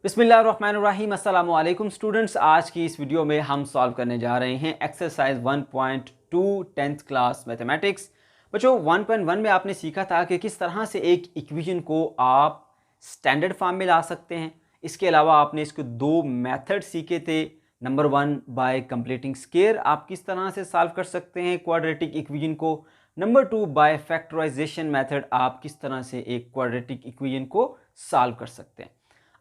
बिस्मिल्लाहिर्रहमानिर्रहीम अस्सलामु अलैकुम स्टूडेंट्स। आज की इस वीडियो में हम सॉल्व करने जा रहे हैं एक्सरसाइज 1.2 10th क्लास मैथमेटिक्स। बच्चों 1.1 में आपने सीखा था कि किस तरह से एक इक्वेशन को आप स्टैंडर्ड फॉर्म में ला सकते हैं। इसके अलावा आपने इसके दो मेथड सीखे थे। नंबर 1 बाय कंप्लीटिंग स्क्वायर आप किस तरह से सॉल्व कर सकते हैं क्वाड्रेटिक इक्वेशन को। नंबर 2 बाय फैक्टराइजेशन मेथड आप किस तरह से एक क्वाड्रेटिक इक्वेशन को सॉल्व कर सकते हैं।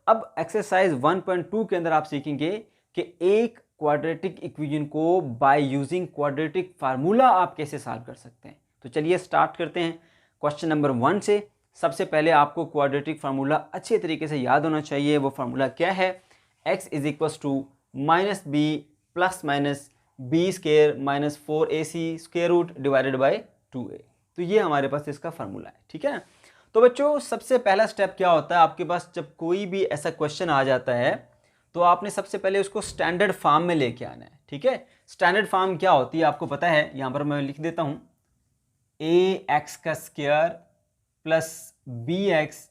अब एक्सरसाइज 1.2 के अंदर आप सीखेंगे कि एक क्वाड्रेटिक इक्वेशन को बाय यूजिंग क्वाड्रेटिक फार्मूला आप कैसे सॉल्व कर सकते हैं। तो चलिए स्टार्ट करते हैं क्वेश्चन नंबर 1 से। सबसे पहले आपको क्वाड्रेटिक फार्मूला अच्छे तरीके से याद होना चाहिए। वो फार्मूला क्या है? x is equals to minus B plus minus B square minus 4ac square root divided by 2a। तो ये हमारे पास इसका फार्मूला है, ठीक है ना। तो बच्चों सबसे पहला स्टेप क्या होता है आपके पास जब कोई भी ऐसा क्वेश्चन आ जाता है तो आपने सबसे पहले उसको स्टैंडर्ड फॉर्म में लेके आना है, ठीक है। स्टैंडर्ड फॉर्म क्या होती है आपको पता है, यहाँ पर मैं लिख देता हूँ ax का square plus bx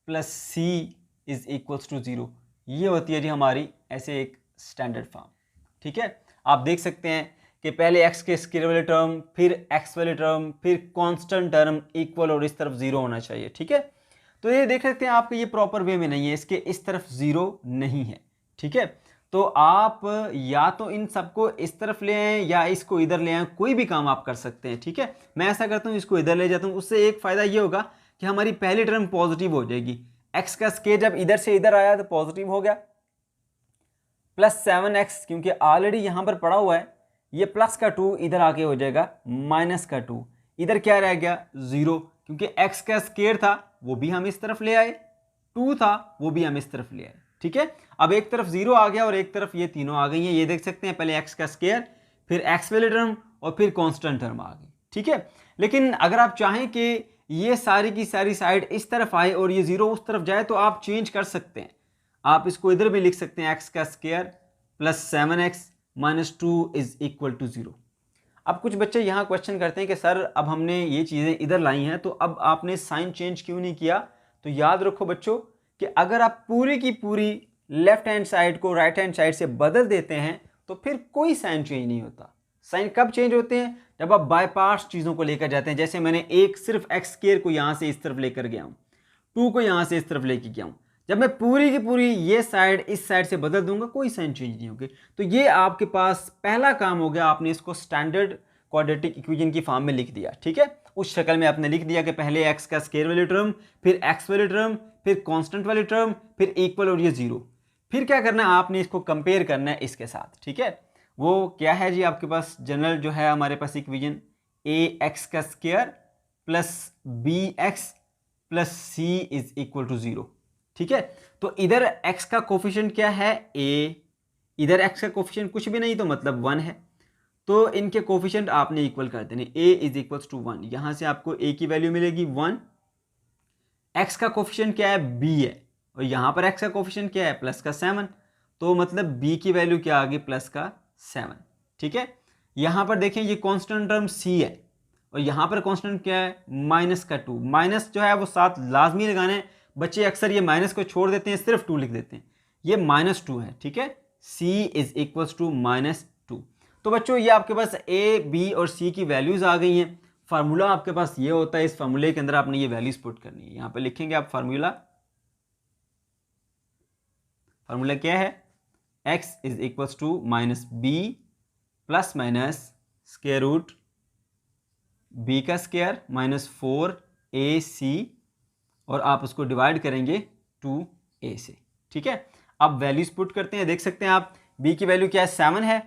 plus c is equals to 0। ये होती है जी हमारी ऐसे एक स्टैंडर्ड फॉर्म, ठीक है। आप देख सकते हैं कि पहले x के स्क्वायर वाले टर्म, फिर x वाले टर्म, फिर कांस्टेंट टर्म इक्वल और इस तरफ 0 होना चाहिए, ठीक है। तो ये देख सकते हैं आपके ये प्रॉपर वे में नहीं है, इसके इस तरफ 0 नहीं है, ठीक है। तो आप या तो इन सबको इस तरफ ले आएं या इसको इधर ले आएं, कोई भी काम आप कर सकते हैं, ठीक है। मैं ऐसा करता हूँ, इसको इधर ले जाता हूँ। उससे एक फ़ायदा ये होगा कि हमारी पहली टर्म पॉजिटिव हो जाएगी। x का स्क्वायर जब इधर से इधर आया तो पॉजिटिव हो गया, प्लस 7x क्योंकि ऑलरेडी यहाँ पर पड़ा हुआ है, ये प्लस का 2 इधर आके हो जाएगा माइनस का 2। इधर क्या रह गया? 0, क्योंकि x का स्क्वायर था वो भी हम इस तरफ ले आए, 2 था वो भी हम इस तरफ ले आए, ठीक है। अब एक तरफ 0 आ गया और एक तरफ ये तीनों आ गई हैं। ये देख सकते हैं पहले x का स्क्वायर, फिर x वाले टर्म और फिर कांस्टेंट टर्म आ गई, ठीक है। लेकिन अगर आप चाहें कि ये सारी की सारी साइड इस तरफ आए और ये 0 उस तरफ जाए तो आप चेंज कर सकते हैं। आप इसको इधर भी लिख सकते हैं x का square plus 7x minus 2 is equal to 0। अब कुछ बच्चे यहाँ क्वेश्चन करते हैं कि सर अब हमने ये चीज़ें इधर लाई हैं तो अब आपने साइन चेंज क्यों नहीं किया। तो याद रखो बच्चों कि अगर आप पूरी की पूरी लेफ्ट हैंड साइड को राइट हैंड साइड से बदल देते हैं तो फिर कोई साइन चेंज नहीं होता। साइन कब चेंज होते हैं? जब आप बाईपास चीज़ों को लेकर जाते हैं। जैसे मैंने एक सिर्फ एक्स स्क्वायर को यहाँ से इस तरफ लेकर गया हूँ, 2 को यहाँ से इस तरफ लेके गया हूँ। जब मैं पूरी की पूरी ये साइड इस साइड से बदल दूंगा कोई साइन चेंज नहीं होगी। तो ये आपके पास पहला काम हो गया, आपने इसको स्टैंडर्ड क्वाड्रेटिक इक्वेशन की फॉर्म में लिख दिया, ठीक है। उस शक्ल में आपने लिख दिया कि पहले x का स्क्वायर वाले टर्म, फिर x वाले टर्म, फिर कांस्टेंट वाले टर्म, फिर इक्वल और ये 0। फिर क्या करना है, आपने इसको कंपेयर करना है इसके साथ, ठीक है। वो क्या है जी आपके पास जनरल जो है हमारे पास इक्वेशन ax का square plus bx plus c is equal to 0, ठीक है। तो इधर x का कोफिशिएंट क्या है? a, इधर x का कोफिशिएंट कुछ भी नहीं तो मतलब 1 है। तो इनके कोफिशिएंट आपने इक्वल कर देने, a इज इक्वल्स टू 1। यहाँ से आपको a की वैल्यू मिलेगी 1। x का कोफिशिएंट क्या है? b है, और यहाँ पर x का कोफिशिएंट क्या है? प्लस का 7। तो मतलब b की वैल्यू क्या आ गई? प्लस का 7, ठीक है। यहाँ पर देखें ये कांस्टेंट टर्म c है और यहाँ पर कांस्टेंट क्या है? माइनस का 2। माइनस जो है वो साथ लाजमी लगाना है। बच्चे अक्सर ये माइनस को छोड़ देते हैं, सिर्फ 2 लिख देते हैं। ये -2 है, ठीक है। c is equals to -2। तो बच्चों ये आपके पास a, b और c की वैल्यूज आ गई हैं। फार्मूला आपके पास ये होता है, इस फार्मूले के अंदर आपने ये वैल्यूज पुट करनी है। यहाँ पे लिखेंगे आप फार्मूला क्या है? x is equals to minus B plus minus square root b का स्क्वायर माइनस 4ac और आप उसको डिवाइड करेंगे 2a से, ठीक है। अब वैल्यूज पुट करते हैं। देख सकते हैं आप b की वैल्यू क्या है? 7 है,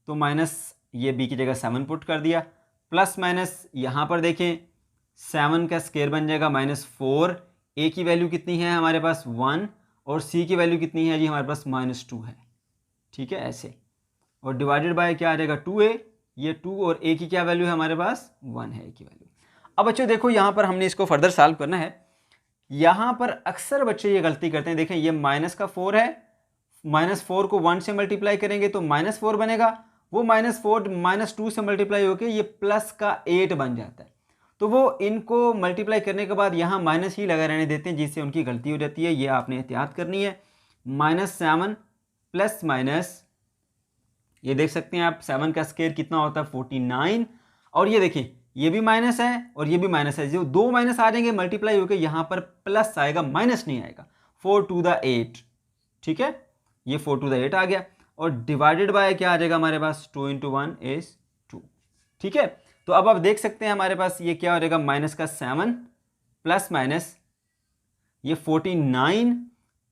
तो माइनस ये b की जगह 7 पुट कर दिया, प्लस माइनस यहाँ पर देखें 7 का स्क्वायर बन जाएगा -4। a की वैल्यू कितनी है हमारे पास? 1, और c की वैल्यू कितनी है जी हमारे पास? -2 है, ठीक है, ऐसे। और डिवाइडेड बाय क्या आ जाएगा? 2a। ये 2 और a की क्या वैल्यू है हमारे पास? 1 है a की वैल्यू। अब बच्चों देखो यहाँ पर हमने इसको फर्दर सॉल्व करना है। यहाँ पर अक्सर बच्चे ये गलती करते हैं। देखें ये माइनस का 4 है, -4 को 1 से मल्टीप्लाई करेंगे तो -4 बनेगा। वो -4 -2 से मल्टीप्लाई होकर ये प्लस का 8 बन जाता है। तो वो इनको मल्टीप्लाई करने के बाद यहाँ माइनस ही लगा रहने देते हैं, जिससे उनकी गलती हो जाती है। ये आपने एहतियात करनी है। -7 प्लस माइनस, ये देख सकते हैं आप 7 का स्क्वायर कितना होता है 49, और ये देखिए ये भी माइनस है और ये भी माइनस है, जो दो माइनस आ जाएंगे मल्टीप्लाई होकर यहाँ पर प्लस आएगा, माइनस नहीं आएगा। 4 टू द 8, ठीक है, ये 4 टू द 8 आ गया, और डिवाइडेड बाय क्या आ जाएगा हमारे पास 2 × 1 = 2, ठीक है। तो अब आप देख सकते हैं हमारे पास ये क्या हो जाएगा, माइनस का 7 प्लस माइनस ये 49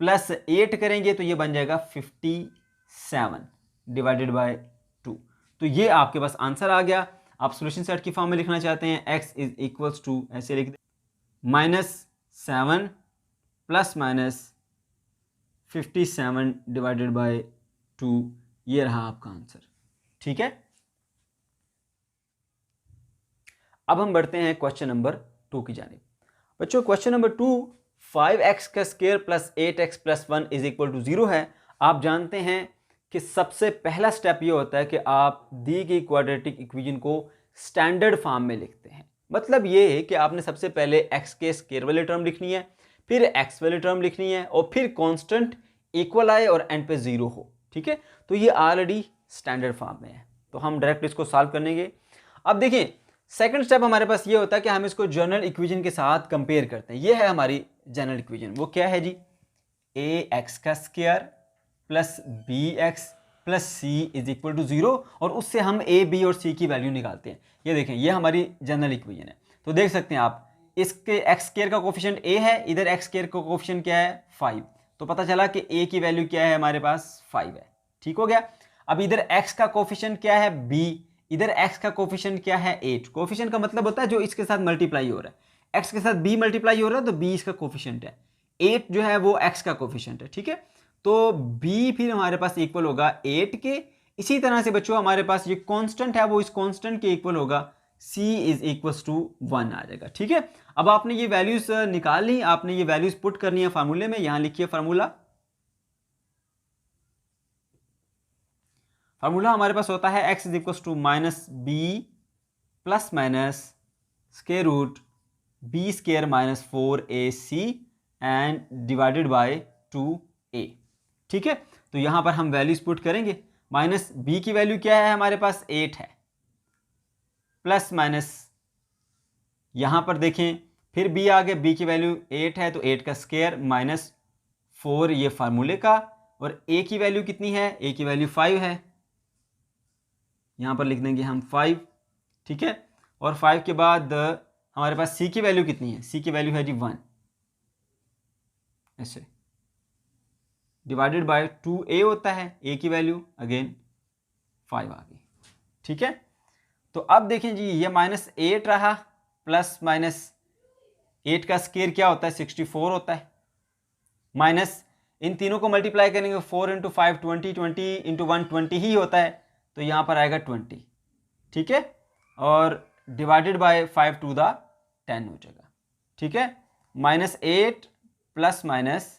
प्लस 8 करेंगे तो ये बन जाएगा 57 डिवाइडेड बाय 2। तो ये आपके पास आंसर आ गया। आप सॉल्यूशन सेट की फॉर्म में लिखना चाहते हैं x = ऐसे लिख दें, -7 प्लस माइनस 57 डिवाइडेड बाय 2, ये रहा आपका आंसर, ठीक है। अब हम बढ़ते हैं क्वेश्चन नंबर 2 की जानिब। बच्चों क्वेश्चन नंबर 2, 5x का स्क्वायर प्लस 8x प्लस 1 = 0 है। आप जानते हैं कि सबसे पहला स्टेप ये होता है कि आप दी गई क्वाड्रेटिक इक्वेशन को स्टैंडर्ड फॉर्म में लिखते हैं। मतलब ये है कि आपने सबसे पहले x के स्क्वायर वाली टर्म लिखनी है, फिर x वाली टर्म लिखनी है, और फिर कांस्टेंट इक्वल आए और एंड पे 0 हो, ठीक है। तो ये ऑलरेडी स्टैंडर्ड फॉर्म में है, तो हम डायरेक्ट इसको सॉल्व करेंगे। अब देखिए सेकंड स्टेप हमारे पास ये होता है कि हम इसको जनरल इक्वेशन के साथ कंपेयर करते हैं। ये है हमारी जनरल इक्वेशन, वो क्या है जी, ax का square plus bx plus c = 0, और उससे हम a, b और c की वैल्यू निकालते हैं। ये देखें ये हमारी जनरल इक्वेशन है। तो देख सकते हैं आप, इसके x स्क्वायर का कोफिशिएंट a है, इधर x स्क्वायर का कोफिशिएंट क्या है 5, तो पता चला कि a की वैल्यू क्या है हमारे पास 5 है, ठीक हो गया। अब इधर x का कोफिशिएंट क्या है b, इधर x का कोफिशिएंट क्या है 8। कोफिशिएंट का मतलब होता है जो इसके साथ मल्टीप्लाई हो रहा है, x के साथ b मल्टीप्लाई हो रहा है तो b इसका कोफिशिएंट है, 8 जो है वो x का कोफिशिएंट है, ठीक है। तो b फिर हमारे पास इक्वल होगा 8 के। इसी तरह से बच्चों हमारे पास ये कांस्टेंट है, वो इस कांस्टेंट के इक्वल होगा, c = 1 आ जाएगा, ठीक है। अब आपने ये वैल्यूज निकाल ली, आपने ये वैल्यूज पुट करनी है फार्मूले में। यहां लिखिए फार्मूला हमारे पास होता है x = -b plus minus square root b² - 4ac and divided by 2a, ठीक है। तो यहां पर हम वैल्यूज पुट करेंगे। माइनस b की वैल्यू क्या है हमारे पास 8 है, प्लस माइनस यहां पर देखें फिर b आ गया, b की वैल्यू 8 है तो 8 का स्क्वायर माइनस 4 ये फार्मूले का, और a की वैल्यू कितनी है, a की वैल्यू 5 है, यहां पर लिख देंगे हम 5, ठीक है। और 5 के बाद हमारे पास c की वैल्यू कितनी है, c की वैल्यू है जी 1, ऐसे डिवाइडेड बाय 2a होता है, a की वैल्यू अगेन 5 आ गई, ठीक है। तो अब देखें जी ये -8 रहा, प्लस माइनस 8 का स्क्वायर क्या होता है 64 होता है, माइनस इन तीनों को मल्टीप्लाई करेंगे 4 × 5 20, 20 × 1 20 ही होता है, तो यहाँ पर आएगा 20, ठीक है। और डिवाइडेड बाय 5 टू द 10 हो जाएगा, ठीक है। -8 प्लस माइनस,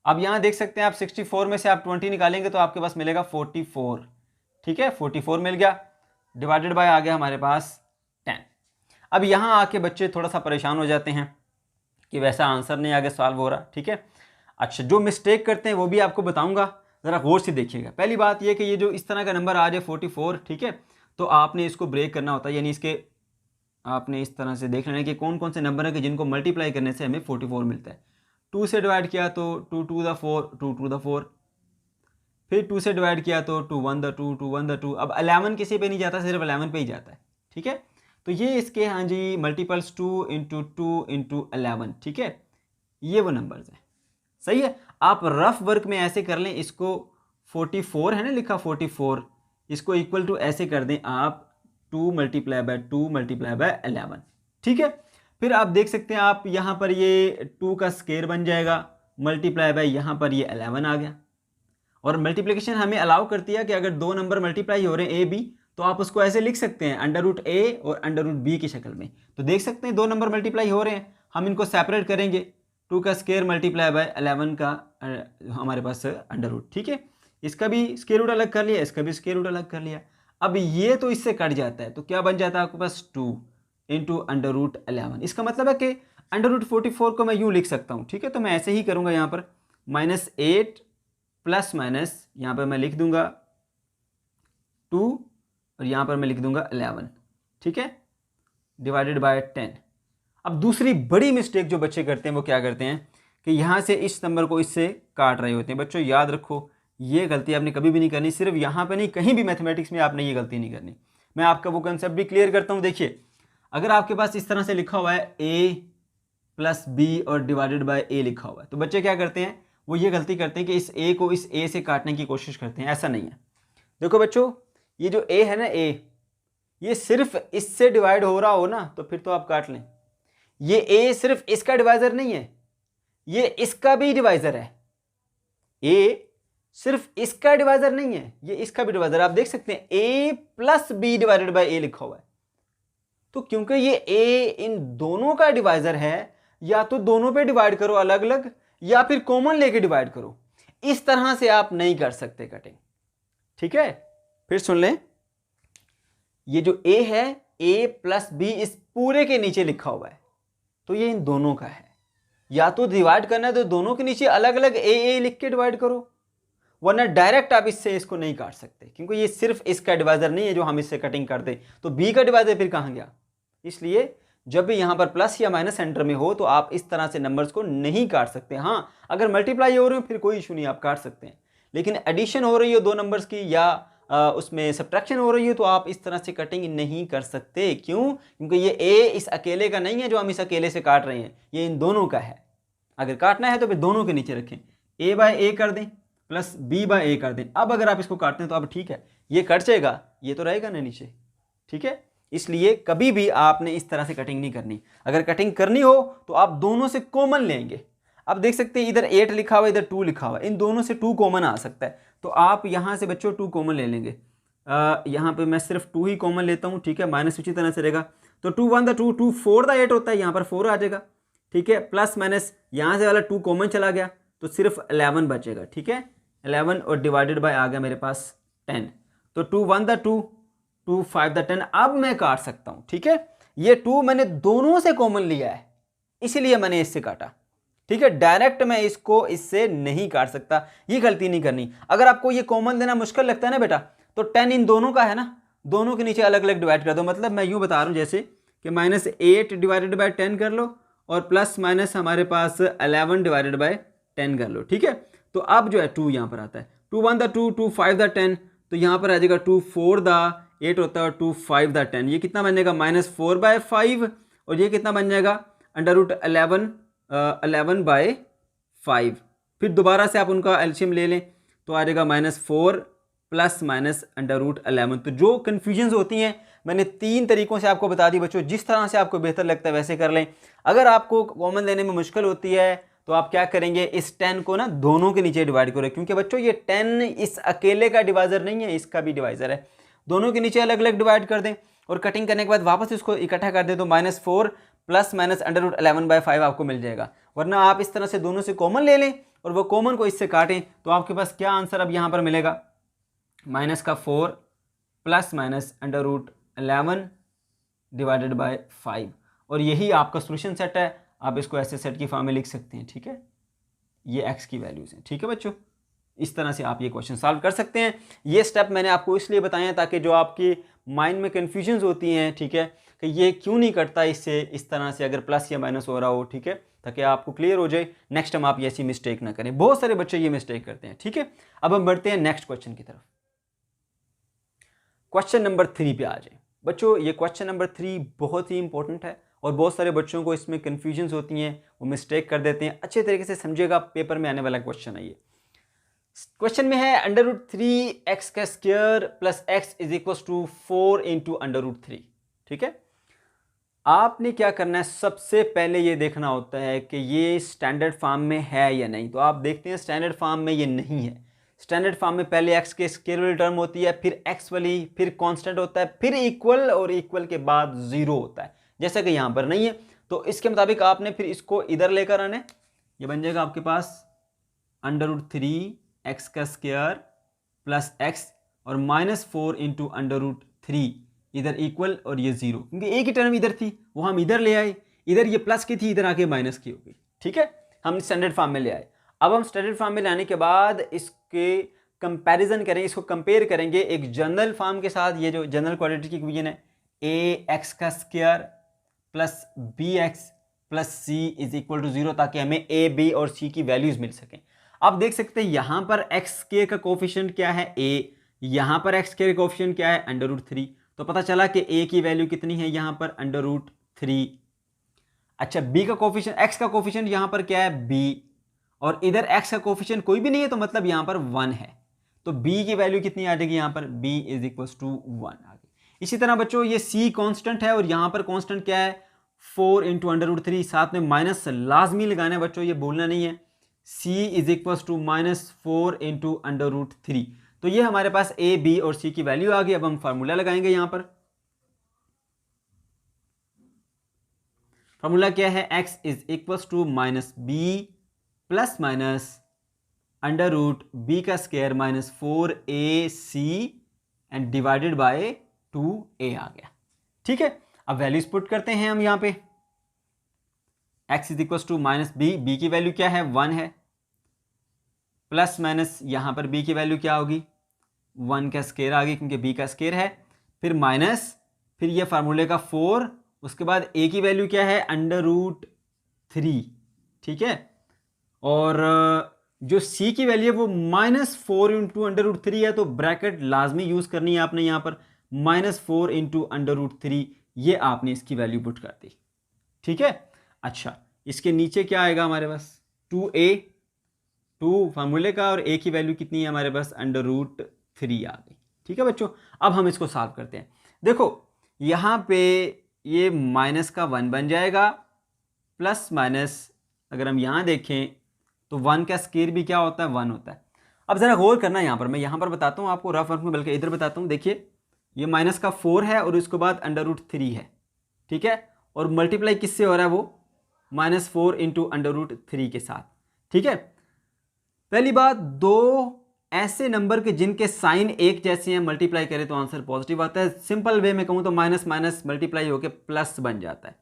अब यहाँ देख सकते हैं आप 64 में से आप 20 निकालेंगे तो आपके पास मिलेगा 44, ठीक है, 44 मिल गया, डिवाइडेड बाय आ गया हमारे पास 10। अब यहाँ आके बच्चे थोड़ा सा परेशान हो जाते हैं कि वैसा आंसर नहीं आगे सॉल्व हो रहा, ठीक है। अच्छा जो मिस्टेक करते हैं वो भी आपको बताऊंगा, ज़रा गौर से देखिएगा। पहली बात ये कि ये जो इस तरह का नंबर आ जाए 44, ठीक है, तो आपने इसको ब्रेक करना होता है, यानी इसके आपने इस तरह से देख लेना है कि कौन कौन से नंबर है कि जिनको मल्टीप्लाई करने से हमें 44 मिलता है। 2 से डिवाइड किया तो 2 टू द 4, 2 टू द 4, फिर 2 से डिवाइड किया तो 2 1 द 2, 2 1 द 2। अब 11 किसी पे नहीं जाता, सिर्फ 11 पे ही जाता है, ठीक है। तो ये इसके हाँ जी मल्टीपल्स 2 × 2 × 11, ठीक है, ये वो नंबर्स हैं, सही है। आप रफ वर्क में ऐसे कर लें, इसको 44 है ना लिखा 44, इसको इक्वल टू ऐसे कर दें आप 2 × 2 × 11, ठीक है। फिर आप देख सकते हैं आप यहाँ पर ये 2 का स्क्वायर बन जाएगा, मल्टीप्लाई बाय यहाँ पर ये 11 आ गया। और मल्टीप्लिकेशन हमें अलाउ करती है कि अगर दो नंबर मल्टीप्लाई हो रहे हैं ए बी, तो आप उसको ऐसे लिख सकते हैं √a और √b की शक्ल में। तो देख सकते हैं दो नंबर मल्टीप्लाई हो रहे हैं, हम इनको सेपरेट करेंगे, 2 का स्क्वायर मल्टीप्लाई बाय 11 का हमारे पास √, ठीक है। इसका भी स्क्वायर रूट अलग कर लिया, इसका भी स्क्वायर रूट अलग कर लिया। अब ये तो इससे कट जाता है, तो क्या बन जाता है आपके पास 2 × √11। इसका मतलब है कि √44 को मैं यूँ लिख सकता हूँ, ठीक है। तो मैं ऐसे ही करूँगा यहाँ पर -8 प्लस माइनस यहाँ पर मैं लिख दूंगा 2 और यहाँ पर मैं लिख दूंगा 11, ठीक है, डिवाइडेड बाय 10। अब दूसरी बड़ी मिस्टेक जो बच्चे करते हैं वो क्या करते हैं कि यहाँ से इस नंबर को इससे काट रहे होते हैं। बच्चों याद रखो, ये गलती आपने कभी भी नहीं करनी, सिर्फ यहाँ पे नहीं, कहीं भी मैथमेटिक्स में आपने ये गलती नहीं करनी। मैं आपका वो कंसेप्ट भी क्लियर करता हूँ। देखिए, अगर आपके पास इस तरह से लिखा हुआ है a प्लस बी और डिवाइडेड बाय a लिखा हुआ है, तो बच्चे क्या करते हैं, वो ये गलती करते हैं कि इस a को इस a से काटने की कोशिश करते हैं। ऐसा नहीं है। देखो बच्चों, ये जो a है ना, a, ये सिर्फ इससे डिवाइड हो रहा हो ना तो फिर तो आप काट लें। ये a सिर्फ इसका डिवाइजर नहीं है, ये इसका भी डिवाइजर है। a सिर्फ इसका डिवाइजर नहीं है, ये इसका भी डिवाइजर। आप देख सकते हैं a plus B divided by a लिखा हुआ है। तो क्योंकि ये a इन दोनों का डिवाइजर है, या तो दोनों पे डिवाइड करो अलग अलग, या फिर कॉमन लेके डिवाइड करो। इस तरह से आप नहीं कर सकते कटिंग, ठीक है। फिर सुन लें, ये जो a है, a प्लस बी इस पूरे के नीचे लिखा हुआ है, तो ये इन दोनों का है। या तो डिवाइड करना है तो दोनों के नीचे अलग अलग a लिख के डिवाइड करो, वरना डायरेक्ट आप इससे इसको नहीं काट सकते, क्योंकि ये सिर्फ इसका डिवाइजर नहीं है जो हम इससे कटिंग कर दें। तो b का डिवाइजर फिर कहाँ गया? इसलिए जब भी यहाँ पर प्लस या माइनस सेंटर में हो तो आप इस तरह से नंबर्स को नहीं काट सकते। हाँ, अगर मल्टीप्लाई हो रहे हो फिर कोई इशू नहीं, आप काट सकते हैं। लेकिन एडिशन हो रही हो दो नंबर्स की, या उसमें सब्ट्रैक्शन हो रही है, तो आप इस तरह से कटिंग नहीं कर सकते। क्यों? क्योंकि ये a इस अकेले का नहीं है जो हम इस अकेले से काट रहे हैं, ये इन दोनों का है। अगर काटना है तो फिर दोनों के नीचे रखें, a बाय a कर दें प्लस b बाय a कर दें। अब अगर आप इसको काटते हैं तो अब ठीक है, ये कट जाएगा, ये तो रहेगा ना नीचे, ठीक है। इसलिए कभी भी आपने इस तरह से कटिंग नहीं करनी। अगर कटिंग करनी हो तो आप दोनों से कॉमन लेंगे। अब देख सकते हैं इधर 8 लिखा हुआ है, इधर 2 लिखा हुआ है, इन दोनों से 2 कॉमन आ सकता है, तो आप यहाँ से बच्चों 2 कॉमन ले लेंगे। यहाँ पे मैं सिर्फ 2 ही कॉमन लेता हूँ, ठीक है। माइनस उसी तरह से रहेगा, तो 2 1 द 2, 2 4 द 8 होता है, यहाँ पर 4 आ जाएगा, ठीक है। प्लस माइनस यहाँ से वाला 2 कॉमन चला गया तो सिर्फ 11 बचेगा, ठीक है। 11 और डिवाइडेड बाय आ गया मेरे पास 10, तो 2 1 द 2, 2 5 द 10। अब मैं काट सकता हूँ, ठीक है। ये 2 मैंने दोनों से कॉमन लिया है, इसीलिए मैंने इससे काटा, ठीक है। डायरेक्ट मैं इसको इससे नहीं काट सकता, ये गलती नहीं करनी। अगर आपको ये कॉमन देना मुश्किल लगता है ना बेटा, तो 10 इन दोनों का है ना, दोनों के नीचे अलग अलग डिवाइड कर दो। मतलब मैं यूं बता रहा हूं जैसे कि -8 डिवाइडेड बाय 10 कर लो, और प्लस माइनस हमारे पास 11 डिवाइडेड बाय 10 कर लो, ठीक है। तो अब जो है 2 यहाँ पर आता है, 2 1 द 2, 2 5 द 10, तो यहाँ पर आ जाएगा 2 4 द 8 होता है, और 2 5 द 10। ये कितना बन जाएगा? -4 बाय 5, और ये कितना बन जाएगा? √11 बाय 5। फिर दोबारा से आप उनका एलसीएम ले लें तो आ जाएगा -4 प्लस माइनस √11। तो जो कन्फ्यूजन्स होती हैं मैंने 3 तरीकों से आपको बता दी बच्चों, जिस तरह से आपको बेहतर लगता है वैसे कर लें। अगर आपको कॉमन लेने में मुश्किल होती है तो आप क्या करेंगे, इस 10 को ना दोनों के नीचे डिवाइड करें, क्योंकि बच्चों ये 10 इस अकेले का डिवाइजर नहीं है, इसका भी डिवाइजर है। दोनों के नीचे अलग अलग डिवाइड कर दें और कटिंग करने के बाद वापस इसको इकट्ठा कर दें, तो -4 प्लस माइनस √11 बाय 5 आपको मिल जाएगा। वरना आप इस तरह से दोनों से कॉमन ले लें और वो कॉमन को इससे काटें, तो आपके पास क्या आंसर अब यहाँ पर मिलेगा? -4 प्लस माइनस √11 डिवाइडेड बाय 5, और यही आपका सोल्यूशन सेट है। आप इसको ऐसे सेट की फॉर्म में लिख सकते हैं, ठीक है। ये x की वैल्यूज़ हैं, ठीक है बच्चों। इस तरह से आप ये क्वेश्चन सॉल्व कर सकते हैं। ये स्टेप मैंने आपको इसलिए बताए हैं ताकि जो आपकी माइंड में कन्फ्यूजन्स होती हैं, ठीक है, कि ये क्यों नहीं करता इससे इस तरह से अगर प्लस या माइनस हो रहा हो, ठीक है, ताकि आपको क्लियर हो जाए। नेक्स्ट टाइम आप ये ऐसी मिस्टेक ना करें। बहुत सारे बच्चे ये मिस्टेक करते हैं, ठीक है। अब हम बढ़ते हैं नेक्स्ट क्वेश्चन की तरफ। क्वेश्चन नंबर 3 पे आ जाए बच्चों। ये क्वेश्चन नंबर 3 बहुत ही इंपॉर्टेंट है और बहुत सारे बच्चों को इसमें कन्फ्यूजन्स होती हैं, वो मिस्टेक कर देते हैं। अच्छे तरीके से समझिएगा, पेपर में आने वाला क्वेश्चन है ये। क्वेश्चन में है √3x² plus x is equal to 4 into √3, ठीक है। आपने क्या करना है, सबसे पहले ये देखना होता है कि ये स्टैंडर्ड फॉर्म में है या नहीं। तो आप देखते हैं स्टैंडर्ड फॉर्म में ये नहीं है। स्टैंडर्ड फॉर्म में पहले x के स्क्वायर वाली टर्म होती है, फिर x वाली, फिर कांस्टेंट होता है, फिर इक्वल, और इक्वल के बाद 0 होता है, जैसा कि यहाँ पर नहीं है। तो इसके मुताबिक आपने फिर इसको इधर लेकर आने, ये बन जाएगा आपके पास √3x² प्लस x और -4 इंटू √3, इधर इक्वल और ये 0, क्योंकि एक ही टर्म इधर थी वो हम इधर ले आए, इधर ये प्लस की थी, इधर आके माइनस की हो गई, ठीक है। हम स्टैंडर्ड फॉर्म में ले आए। अब हम स्टैंडर्ड फॉर्म में लाने के बाद इसके कंपैरिजन करेंगे, इसको कंपेयर करेंगे एक जनरल फॉर्म के साथ। ये जो जनरल क्वाड्रेटिक इक्वेशन है, ए एक्स का square plus B X plus C is equal to 0, ताकि हमें ए बी और सी की वैल्यूज मिल सकें। आप देख सकते हैं यहां पर एक्स के का कोफिशिएंट क्या है, ए, यहां पर एक्स के का कोफिशिएंट क्या है, √3। तो पता चला कि ए की वैल्यू कितनी है यहां पर, √3। अच्छा, बी का कोफिशिएंट, एक्स का कोफिशिएंट यहां पर क्या है, बी, और इधर एक्स का कोफिशिएंट कोई भी नहीं है, तो मतलब यहां पर 1 है। तो बी की वैल्यू कितनी आ जाएगी यहां पर, बी इज इक्वल टू 1 आ गई। इसी तरह बच्चों ये सी कांस्टेंट है और यहां पर कांस्टेंट क्या है, 4 इंटू √3, साथ में माइनस लाजमी लगाना है बच्चों, ये बोलना नहीं है। सी इज इक्वल टू -4 इंटू √3। तो ये हमारे पास ए बी और सी की वैल्यू आ गई। अब हम फार्मूला लगाएंगे यहां पर। फार्मूला क्या है, x is equal to -b plus minus √b का square -4ac and divided by 2a आ गया। ठीक है, अब वैल्यूज पुट करते हैं हम यहां पे। x is equal to -b की वैल्यू क्या है, 1 है, प्लस माइनस यहां पर b की वैल्यू क्या होगी, 1 का स्क्वायर आ गई क्योंकि b का स्क्वायर है, फिर माइनस, फिर ये फार्मूले का 4, उसके बाद a की वैल्यू क्या है, √3। ठीक है, और जो c की वैल्यू है वो -4 इंटू √3 है, तो ब्रैकेट लाजमी यूज करनी है आपने यहां पर, -4 इंटू √3, ये आपने इसकी वैल्यू पुट कर दी। ठीक है, अच्छा इसके नीचे क्या आएगा हमारे पास, 2a, 2 फार्मूले का, और a की वैल्यू कितनी है हमारे पास, √3 आ गई। ठीक है बच्चों, अब हम इसको सॉल्व करते हैं। देखो यहां पे ये माइनस का 1 बन जाएगा, प्लस माइनस अगर हम यहां देखें तो 1 का स्क्वायर भी क्या होता है, 1 होता है। अब जरा गौर करना यहां पर, मैं यहां पर बताता हूं आपको रफ वर्क में, बल्कि इधर बताता हूं। देखिए ये माइनस का 4 है और उसके बाद √3 है। ठीक है, और मल्टीप्लाई किससे हो रहा है, वो -4 इंटू √3 के साथ। ठीक है, पहली बात, दो ऐसे नंबर के जिनके साइन एक जैसे हैं मल्टीप्लाई करें तो आंसर पॉजिटिव आता है। सिंपल वे में कहूं तो माइनस माइनस मल्टीप्लाई होकर प्लस बन जाता है।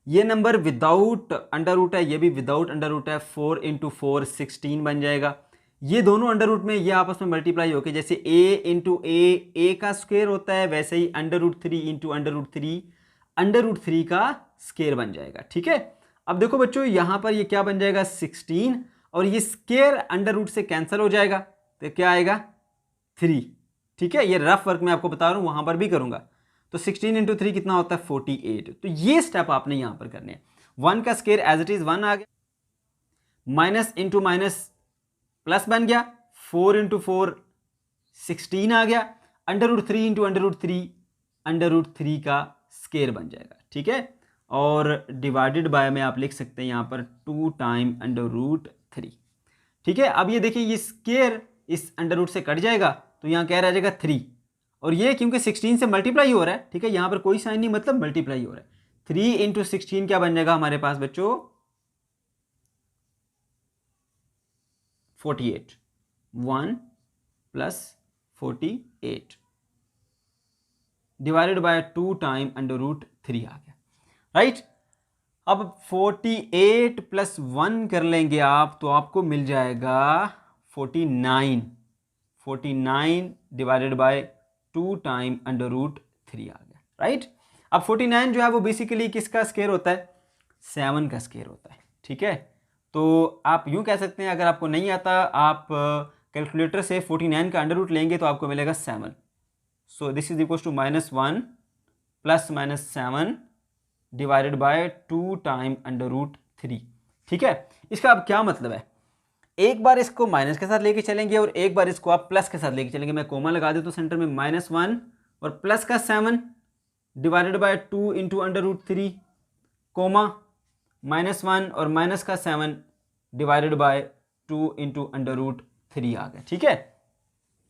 ये नंबर विदाउट अंडर रूट है, ये भी विदाउट अंडर रूट है, 4 इंटू 4 16 बन जाएगा। ये दोनों अंडर रूट में ये आपस में मल्टीप्लाई होकर जैसे a इंटू ए का स्क्वायर होता है, वैसे ही √3 इंटू √3 का स्क्वायर बन जाएगा। ठीक है, अब देखो बच्चों यहां पर ये क्या बन जाएगा, 16, और ये स्क्वायर अंडर रूट से कैंसिल हो जाएगा, तो क्या आएगा, 3। ठीक है, ये रफ वर्क में आपको बता रहा हूं, वहां पर भी करूंगा। तो 16 इंटू 3 कितना होता है, 48। तो ये स्टेप आपने यहां पर करने हैं। 1 का स्क्वायर एज इट इज 1 आ गया, माइनस इंटू माइनस प्लस बन गया, 4 इंटू 4 16 आ गया, √3 इंटू √3 का स्क्वायर बन जाएगा। ठीक है, और डिवाइडेड बाय में आप लिख सकते हैं यहां पर 2 टाइम √3। ठीक है, अब ये देखिए ये स्क्वायर इस अंडर रूट से कट जाएगा, तो यहां क्या रह जाएगा, 3, और ये क्योंकि 16 से मल्टीप्लाई हो रहा है। ठीक है, यहां पर कोई साइन नहीं, मतलब मल्टीप्लाई हो रहा है। 3 इंटू 16 क्या बन जाएगा हमारे पास बच्चों, 48, 1 प्लस 48 डिवाइडेड बाय 2 टाइम √3 आ गया। राइट, अब 48 प्लस 1 कर लेंगे आप, तो आपको मिल जाएगा 49 डिवाइडेड बाय 2 टाइम √3 आ गया। राइट, अब 49 जो है वो बेसिकली किसका स्क्वायर होता है, 7 का स्क्वायर होता है। ठीक है, तो आप यूं कह सकते हैं, अगर आपको नहीं आता आप कैलकुलेटर से 49 का अंडर रूट लेंगे तो आपको मिलेगा 7। So this is equal to -1 plus -7 divided by 2 time √3। ठीक है, इसका अब क्या मतलब है, एक बार इसको माइनस के साथ लेके चलेंगे और एक बार इसको आप प्लस के साथ लेके चलेंगे। मैं कोमा लगा देता हूं सेंटर में, -1 और प्लस का 7 डिवाइडेड बाय 2 इंटू √3, कोमा -1 और माइनस का 7 डिवाइडेड बाय 2 इंटू √3 आ गया। ठीक है,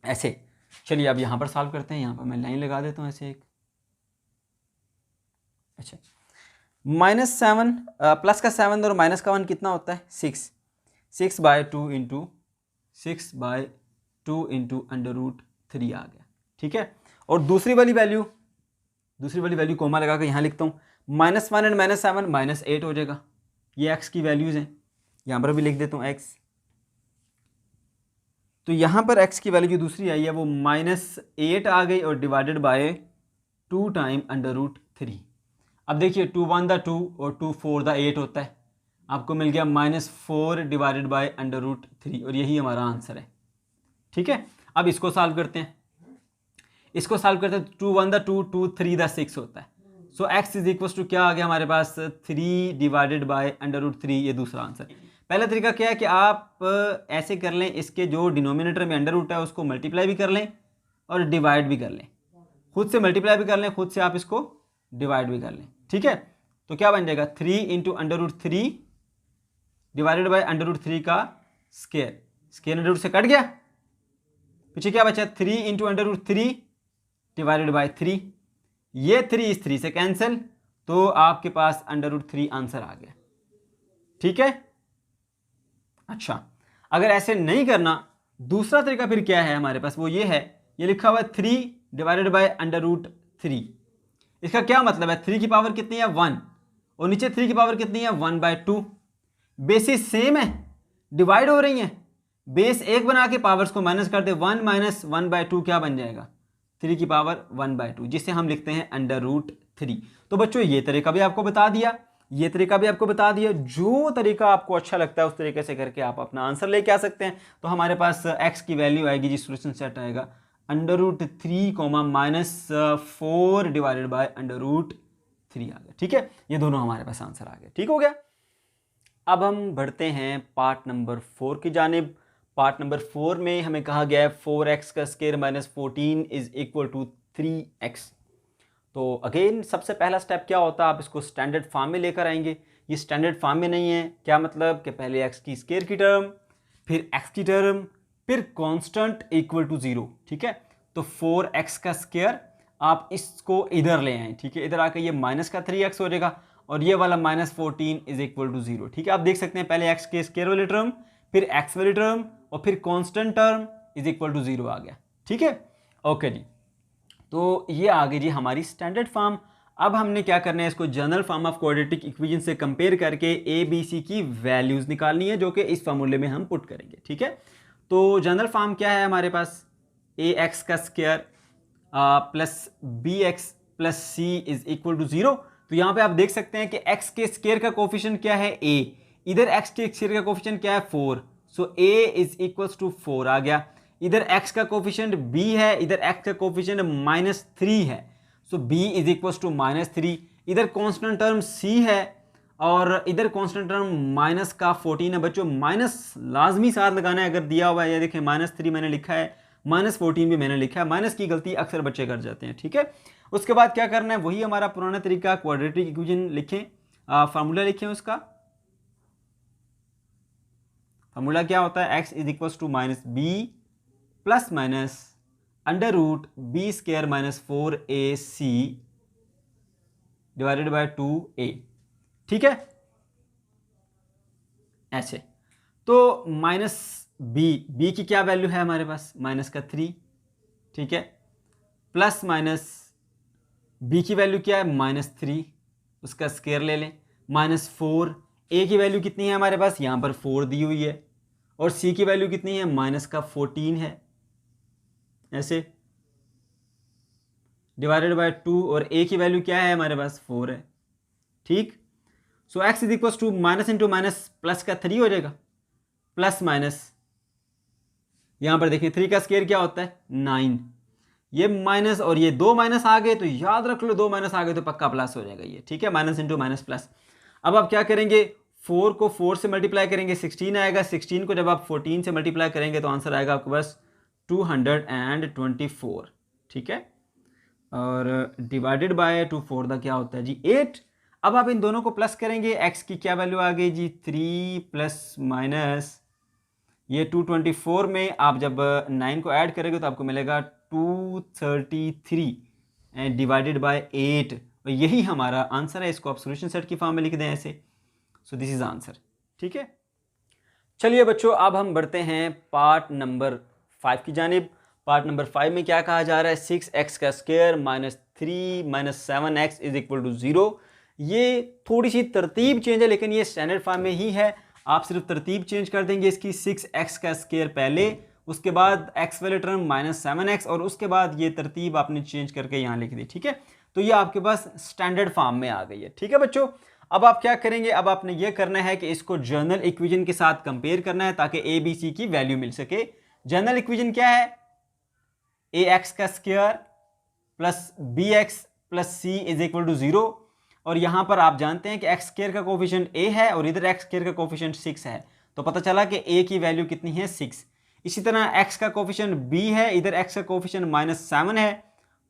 ऐसे चलिए अब यहां पर सॉल्व करते हैं। यहां पर मैं लाइन लगा देता हूं ऐसे एक। अच्छा, -7 प्लस का 7 और माइनस का 1 कितना होता है, 6 बाय 2 इंटू √3 आ गया। ठीक है, और दूसरी वाली वैल्यू कोमा लगा कर यहां लिखता हूं, -1 एंड -7 -8 हो जाएगा। ये x की वैल्यूज हैं, यहां पर भी लिख देता हूं x तो यहाँ पर x की वैल्यू जो दूसरी आई है वो -8 आ गई और डिवाइडेड बाय 2 टाइम √3। अब देखिए 2 1 द 2 और 2 4 द 8 होता है, आपको मिल गया -4 डिवाइडेड बाय √3 और यही हमारा आंसर है। ठीक है, अब इसको सॉल्व करते हैं। इसको सॉल्व करते हैं 2 1 द 2 2 3 द 6 होता है। सो x इज इक्वल टू क्या आ गया हमारे पास 3 डिवाइडेड बाय √3, ये दूसरा आंसर। पहला तरीका क्या है कि आप ऐसे कर लें, इसके जो डिनोमिनेटर में अंडर रूट है उसको मल्टीप्लाई भी कर लें और डिवाइड भी कर लें, खुद से मल्टीप्लाई भी कर लें, खुद से आप इसको डिवाइड भी कर लें। ठीक है, तो क्या बन जाएगा 3 इंटू √3 डिवाइडेड बाय √3 का स्क्वायर, स्क्वायर अंडर रूट से कट गया, पीछे क्या बचा 3 इंटू √3 डिवाइडेड बाय 3, ये 3 इस 3 से कैंसिल, तो आपके पास √3 आंसर आ गया। ठीक है, अच्छा अगर ऐसे नहीं करना, दूसरा तरीका फिर क्या है हमारे पास, वो ये है, ये लिखा हुआ है 3 डिवाइडेड बाय √3। इसका क्या मतलब है, 3 की पावर कितनी है 1 और नीचे 3 की पावर कितनी है 1/2। बेसिस सेम है, डिवाइड हो रही है, बेस 1 बना के पावर्स को माइनस कर दे, 1 - 1/2 क्या बन जाएगा 3 की पावर 1/2, जिसे हम लिखते हैं √3। तो बच्चों ये तरीका भी आपको बता दिया, ये तरीका भी आपको बता दिया। जो तरीका आपको अच्छा लगता है उस तरीके से करके आप अपना आंसर लेके आ सकते हैं। तो हमारे पास x की वैल्यू आएगी जी, सोल्यूशन सेट आएगा √3 -4 डिवाइडेड बाय √3 आ गया। ठीक है, ये दोनों हमारे पास आंसर आ गए। ठीक हो गया, अब हम बढ़ते हैं पार्ट नंबर 4 की जानिब। पार्ट नंबर 4 में हमें कहा गया है 4x का square -14 is equal to 3x। तो अगेन सबसे पहला स्टेप क्या होता है, आप इसको स्टैंडर्ड फॉर्म में लेकर आएंगे। ये स्टैंडर्ड फॉर्म में नहीं है, क्या मतलब कि पहले x की स्क्वायर की टर्म, फिर x की टर्म, फिर कांस्टेंट इक्वल टू 0। ठीक है, तो 4x का स्क्वायर आप इसको इधर ले आए। ठीक है, इधर आकर ये माइनस का 3x हो जाएगा और ये वाला -14 इज इक्वल टू 0। ठीक है, आप देख सकते हैं पहले x के स्क्वायर वाली टर्म, फिर x वाली टर्म और फिर constant term is equal to 0 आ गया। ठीक है, ओके जी, तो ये आ गई जी हमारी स्टैंडर्ड फॉर्म। अब हमने क्या करना है, इसको general form of quadratic equation से कंपेयर करके ए बी सी की वैल्यूज निकालनी है, जो कि इस फॉर्मूले में हम पुट करेंगे। ठीक है, तो जनरल फॉर्म क्या है हमारे पास, ए एक्स का square plus B X plus C is equal to 0। तो यहाँ पे आप देख सकते हैं कि x के स्क्वायर का कोफिशिएंट क्या है a, इधर x के स्क्वायर का कोफिशिएंट क्या है 4, सो a इज इक्वल्स टू 4 आ गया। इधर x का कोफिशिएंट b है, इधर x का कोफिशिएंट -3 है, सो b इज इक्वल्स टू -3। इधर कांस्टेंट टर्म c है और इधर कांस्टेंट टर्म माइनस का 14 है। बच्चों माइनस लाजमी साथ लगाना है, अगर दिया हुआ है, ये देखें -3 मैंने लिखा है, -14 भी मैंने लिखा है, माइनस की गलती अक्सर बच्चे कर जाते हैं। ठीक है, उसके बाद क्या करना है, वही हमारा पुराना तरीका, क्वाड्रेटिक इक्वेशन लिखें, फार्मूला लिखें। उसका फार्मूला क्या होता है, x is equal to -b plus minus √b² -4ac divided by 2a। ठीक है, ऐसे। तो -b की क्या वैल्यू है हमारे पास, -3। ठीक है, प्लस माइनस b की वैल्यू क्या है -3, उसका स्क्वायर ले लें, -4। a की वैल्यू कितनी है हमारे पास, यहाँ पर 4 दी हुई है, और c की वैल्यू कितनी है -14 है, ऐसे डिवाइडेड बाय 2, और a की वैल्यू क्या है हमारे पास 4 है। ठीक, so x is equal to minus into minus plus का 3 हो जाएगा, प्लस माइनस, यहाँ पर देखिए 3 का स्क्वायर क्या होता है 9, ये माइनस और ये 2 माइनस आ गए, तो याद रख लो 2 माइनस आ गए तो पक्का प्लस हो जाएगा ये। ठीक है, माइनस इंटू माइनस प्लस। अब आप क्या करेंगे, 4 को 4 से मल्टीप्लाई करेंगे 16 आएगा, 16 को जब आप 14 से मल्टीप्लाई करेंगे तो आंसर आएगा आपके पास 224। ठीक है, और डिवाइडेड बाय 24 का क्या होता है जी 8। अब आप इन दोनों को प्लस करेंगे, x की क्या वैल्यू आ गई जी 3 प्लस माइनस ये 224 में आप जब 9 को ऐड करेंगे तो आपको मिलेगा 233 एंड डिवाइडेड बाय 8, और यही हमारा आंसर है। इसको आप सॉल्यूशन सेट की फॉर्म में लिख दें ऐसे, सो दिस इज आंसर। ठीक है, चलिए बच्चों अब हम बढ़ते हैं पार्ट नंबर 5 की जानिब। पार्ट नंबर 5 में क्या कहा जा रहा है, 6x का square -3 -7x is equal to 0। ये थोड़ी सी तरतीब चेंज है, लेकिन ये स्टैंडर्ड फॉर्म में ही है, आप सिर्फ तरतीब चेंज कर देंगे इसकी। 6x का स्क्वायर पहले, उसके बाद x वाले टर्म -7x, और उसके बाद ये तरतीब आपने चेंज करके यहाँ लिख दी। ठीक है, तो ये आपके पास स्टैंडर्ड फॉर्म में आ गई है। ठीक है बच्चों, अब आप क्या करेंगे, अब आपने ये करना है कि इसको जर्नल इक्वेशन के साथ कंपेयर करना है ताकि ए बी सी की वैल्यू मिल सके। जर्नल इक्वेशन क्या है, ए एक्स का square plus B X plus C is equal to 0, और यहां पर आप जानते हैं कि एक्स स्क्वायर का कोफिशिएंट ए है और इधर एक्स स्क्वायर का कोफिशिएंट 6 है, तो पता चला कि ए की वैल्यू कितनी है, 6। इसी तरह एक्स का कोफिशिएंट बी है, इधर एक्स का कोफिशिएंट -7 है,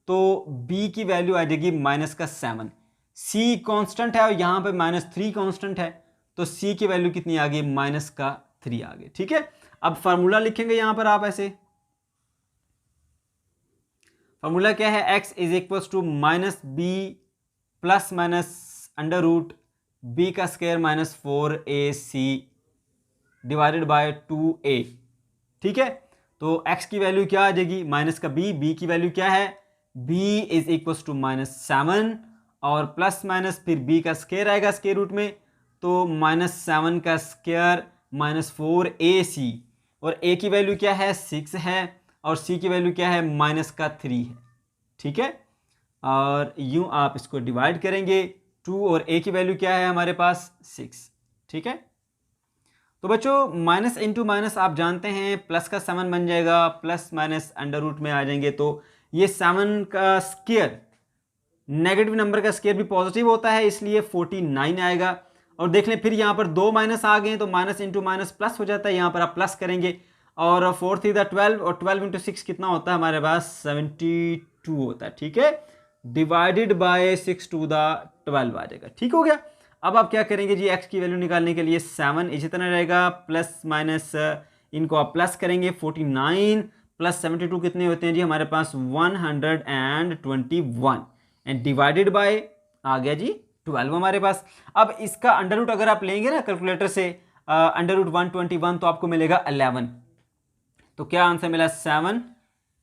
तो बी की वैल्यू आ जाएगी -7। सी कांस्टेंट है और यहाँ पे -3 कांस्टेंट है, तो सी की वैल्यू कितनी आ गई, -3 आ गई। ठीक है, अब फार्मूला लिखेंगे यहाँ पर आप ऐसे, फार्मूला क्या है, x is equal to -b plus minus under root b का square -4ac divided by 2a। ठीक है, तो x की वैल्यू क्या आ जाएगी, माइनस का b की वैल्यू क्या है, b इज इक्वल टू -7 और प्लस माइनस फिर b का स्क्वायर आएगा स्क्वायर रूट में, तो -7 का स्क्वायर -4ac, और a की वैल्यू क्या है, 6 है, और c की वैल्यू क्या है, -3 है। ठीक है, और यूं आप इसको डिवाइड करेंगे, 2 और a की वैल्यू क्या है हमारे पास, 6। ठीक है, तो बच्चों माइनस इंटू माइनस आप जानते हैं प्लस का 7 बन जाएगा, प्लस माइनस अंडर रूट में आ जाएंगे, तो ये 7 का स्क्वायर, नेगेटिव नंबर का स्क्वायर भी पॉजिटिव होता है, इसलिए 49 आएगा। और देख लें फिर यहाँ पर 2 माइनस आ गए, तो माइनस इंटू माइनस प्लस हो जाता है, यहाँ पर आप प्लस करेंगे, और 4 3 12, और 12 इंटू 6 कितना होता है हमारे पास, 72 होता है। ठीक है, डिवाइडेड बाय 6 टू द 12 आ जाएगा। ठीक हो गया, अब आप क्या करेंगे जी, x की वैल्यू निकालने के लिए 7 इसी तरह रहेगा, प्लस माइनस इनको आप प्लस करेंगे, 49 प्लस 72 कितने होते हैं जी हमारे पास, 121, एंड डिवाइडेड बाय आ गया जी 12 हमारे पास। अब इसका अंडर रूट अगर आप लेंगे ना कैलकुलेटर से, अंडर रूट 121, तो आपको मिलेगा 11, तो क्या आंसर मिला, 7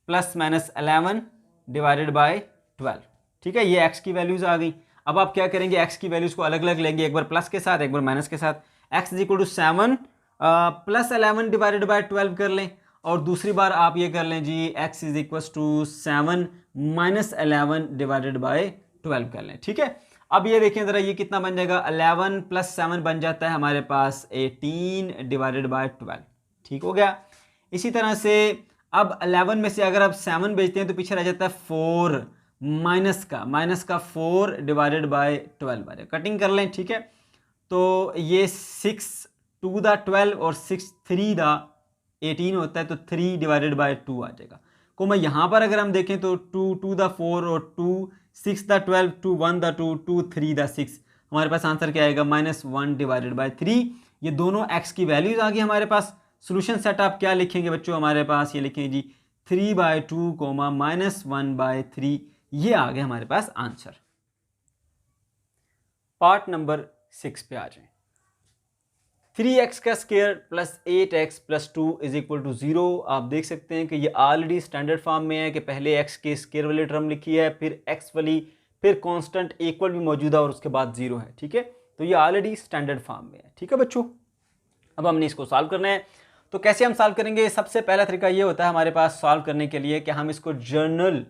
प्लस माइनस 11 डिवाइडेड बाय 12। ठीक है, ये x की वैल्यूज आ गई। अब आप क्या करेंगे, x की वैल्यूज को अलग अलग लेंगे, एक बार प्लस के साथ एक बार माइनस के साथ। x is equal to 7 plus 11 divided by 12 कर लें, और दूसरी बार आप ये कर लें जी, x is equal to 7 minus 11 divided by 12 कर लें। ठीक है, अब ये देखें ज़रा, ये कितना बन जाएगा, 11 प्लस 7 बन जाता है हमारे पास 18 डिवाइडेड बाय 12। ठीक हो गया, इसी तरह से अब 11 में से अगर आप 7 भेजते हैं तो पीछे रह जाता है 4, माइनस का 4 डिवाइडेड बाय 12 आ जाए, कटिंग कर लें। ठीक है, तो ये 6 टू द 12 और 6 3 द 18 होता है, तो 3 डिवाइडेड बाय 2 आ जाएगा। को मैं यहाँ पर अगर हम देखें तो 2 टू द 4 और 2 6 द 12 2 1 द 2 2 3 द 6, हमारे पास आंसर क्या आएगा, -1 डिवाइडेड बाय 3। ये दोनों x की वैल्यूज आ गई हमारे पास। सोल्यूशन सेट आप क्या लिखेंगे बच्चों, हमारे पास ये लिखेंगे जी 3/2 -1/3, ये आ गया हमारे पास आंसर। पार्ट नंबर 6 पे आ जाए। 3x का square plus 8x plus 2 is equal to 0। आप देख सकते हैं कि ये ऑलरेडी स्टैंडर्ड फॉर्म में है कि पहले x के स्क्वायर वाली टर्म लिखी है, फिर x वाली, फिर कांस्टेंट इक्वल भी मौजूद है और उसके बाद 0 है। ठीक है, तो ये ऑलरेडी स्टैंडर्ड फॉर्म में है। ठीक है बच्चों, अब हमने इसको सॉल्व करना है। तो कैसे हम सॉल्व करेंगे, सबसे पहला तरीका ये होता है हमारे पास सॉल्व करने के लिए कि हम इसको जर्नल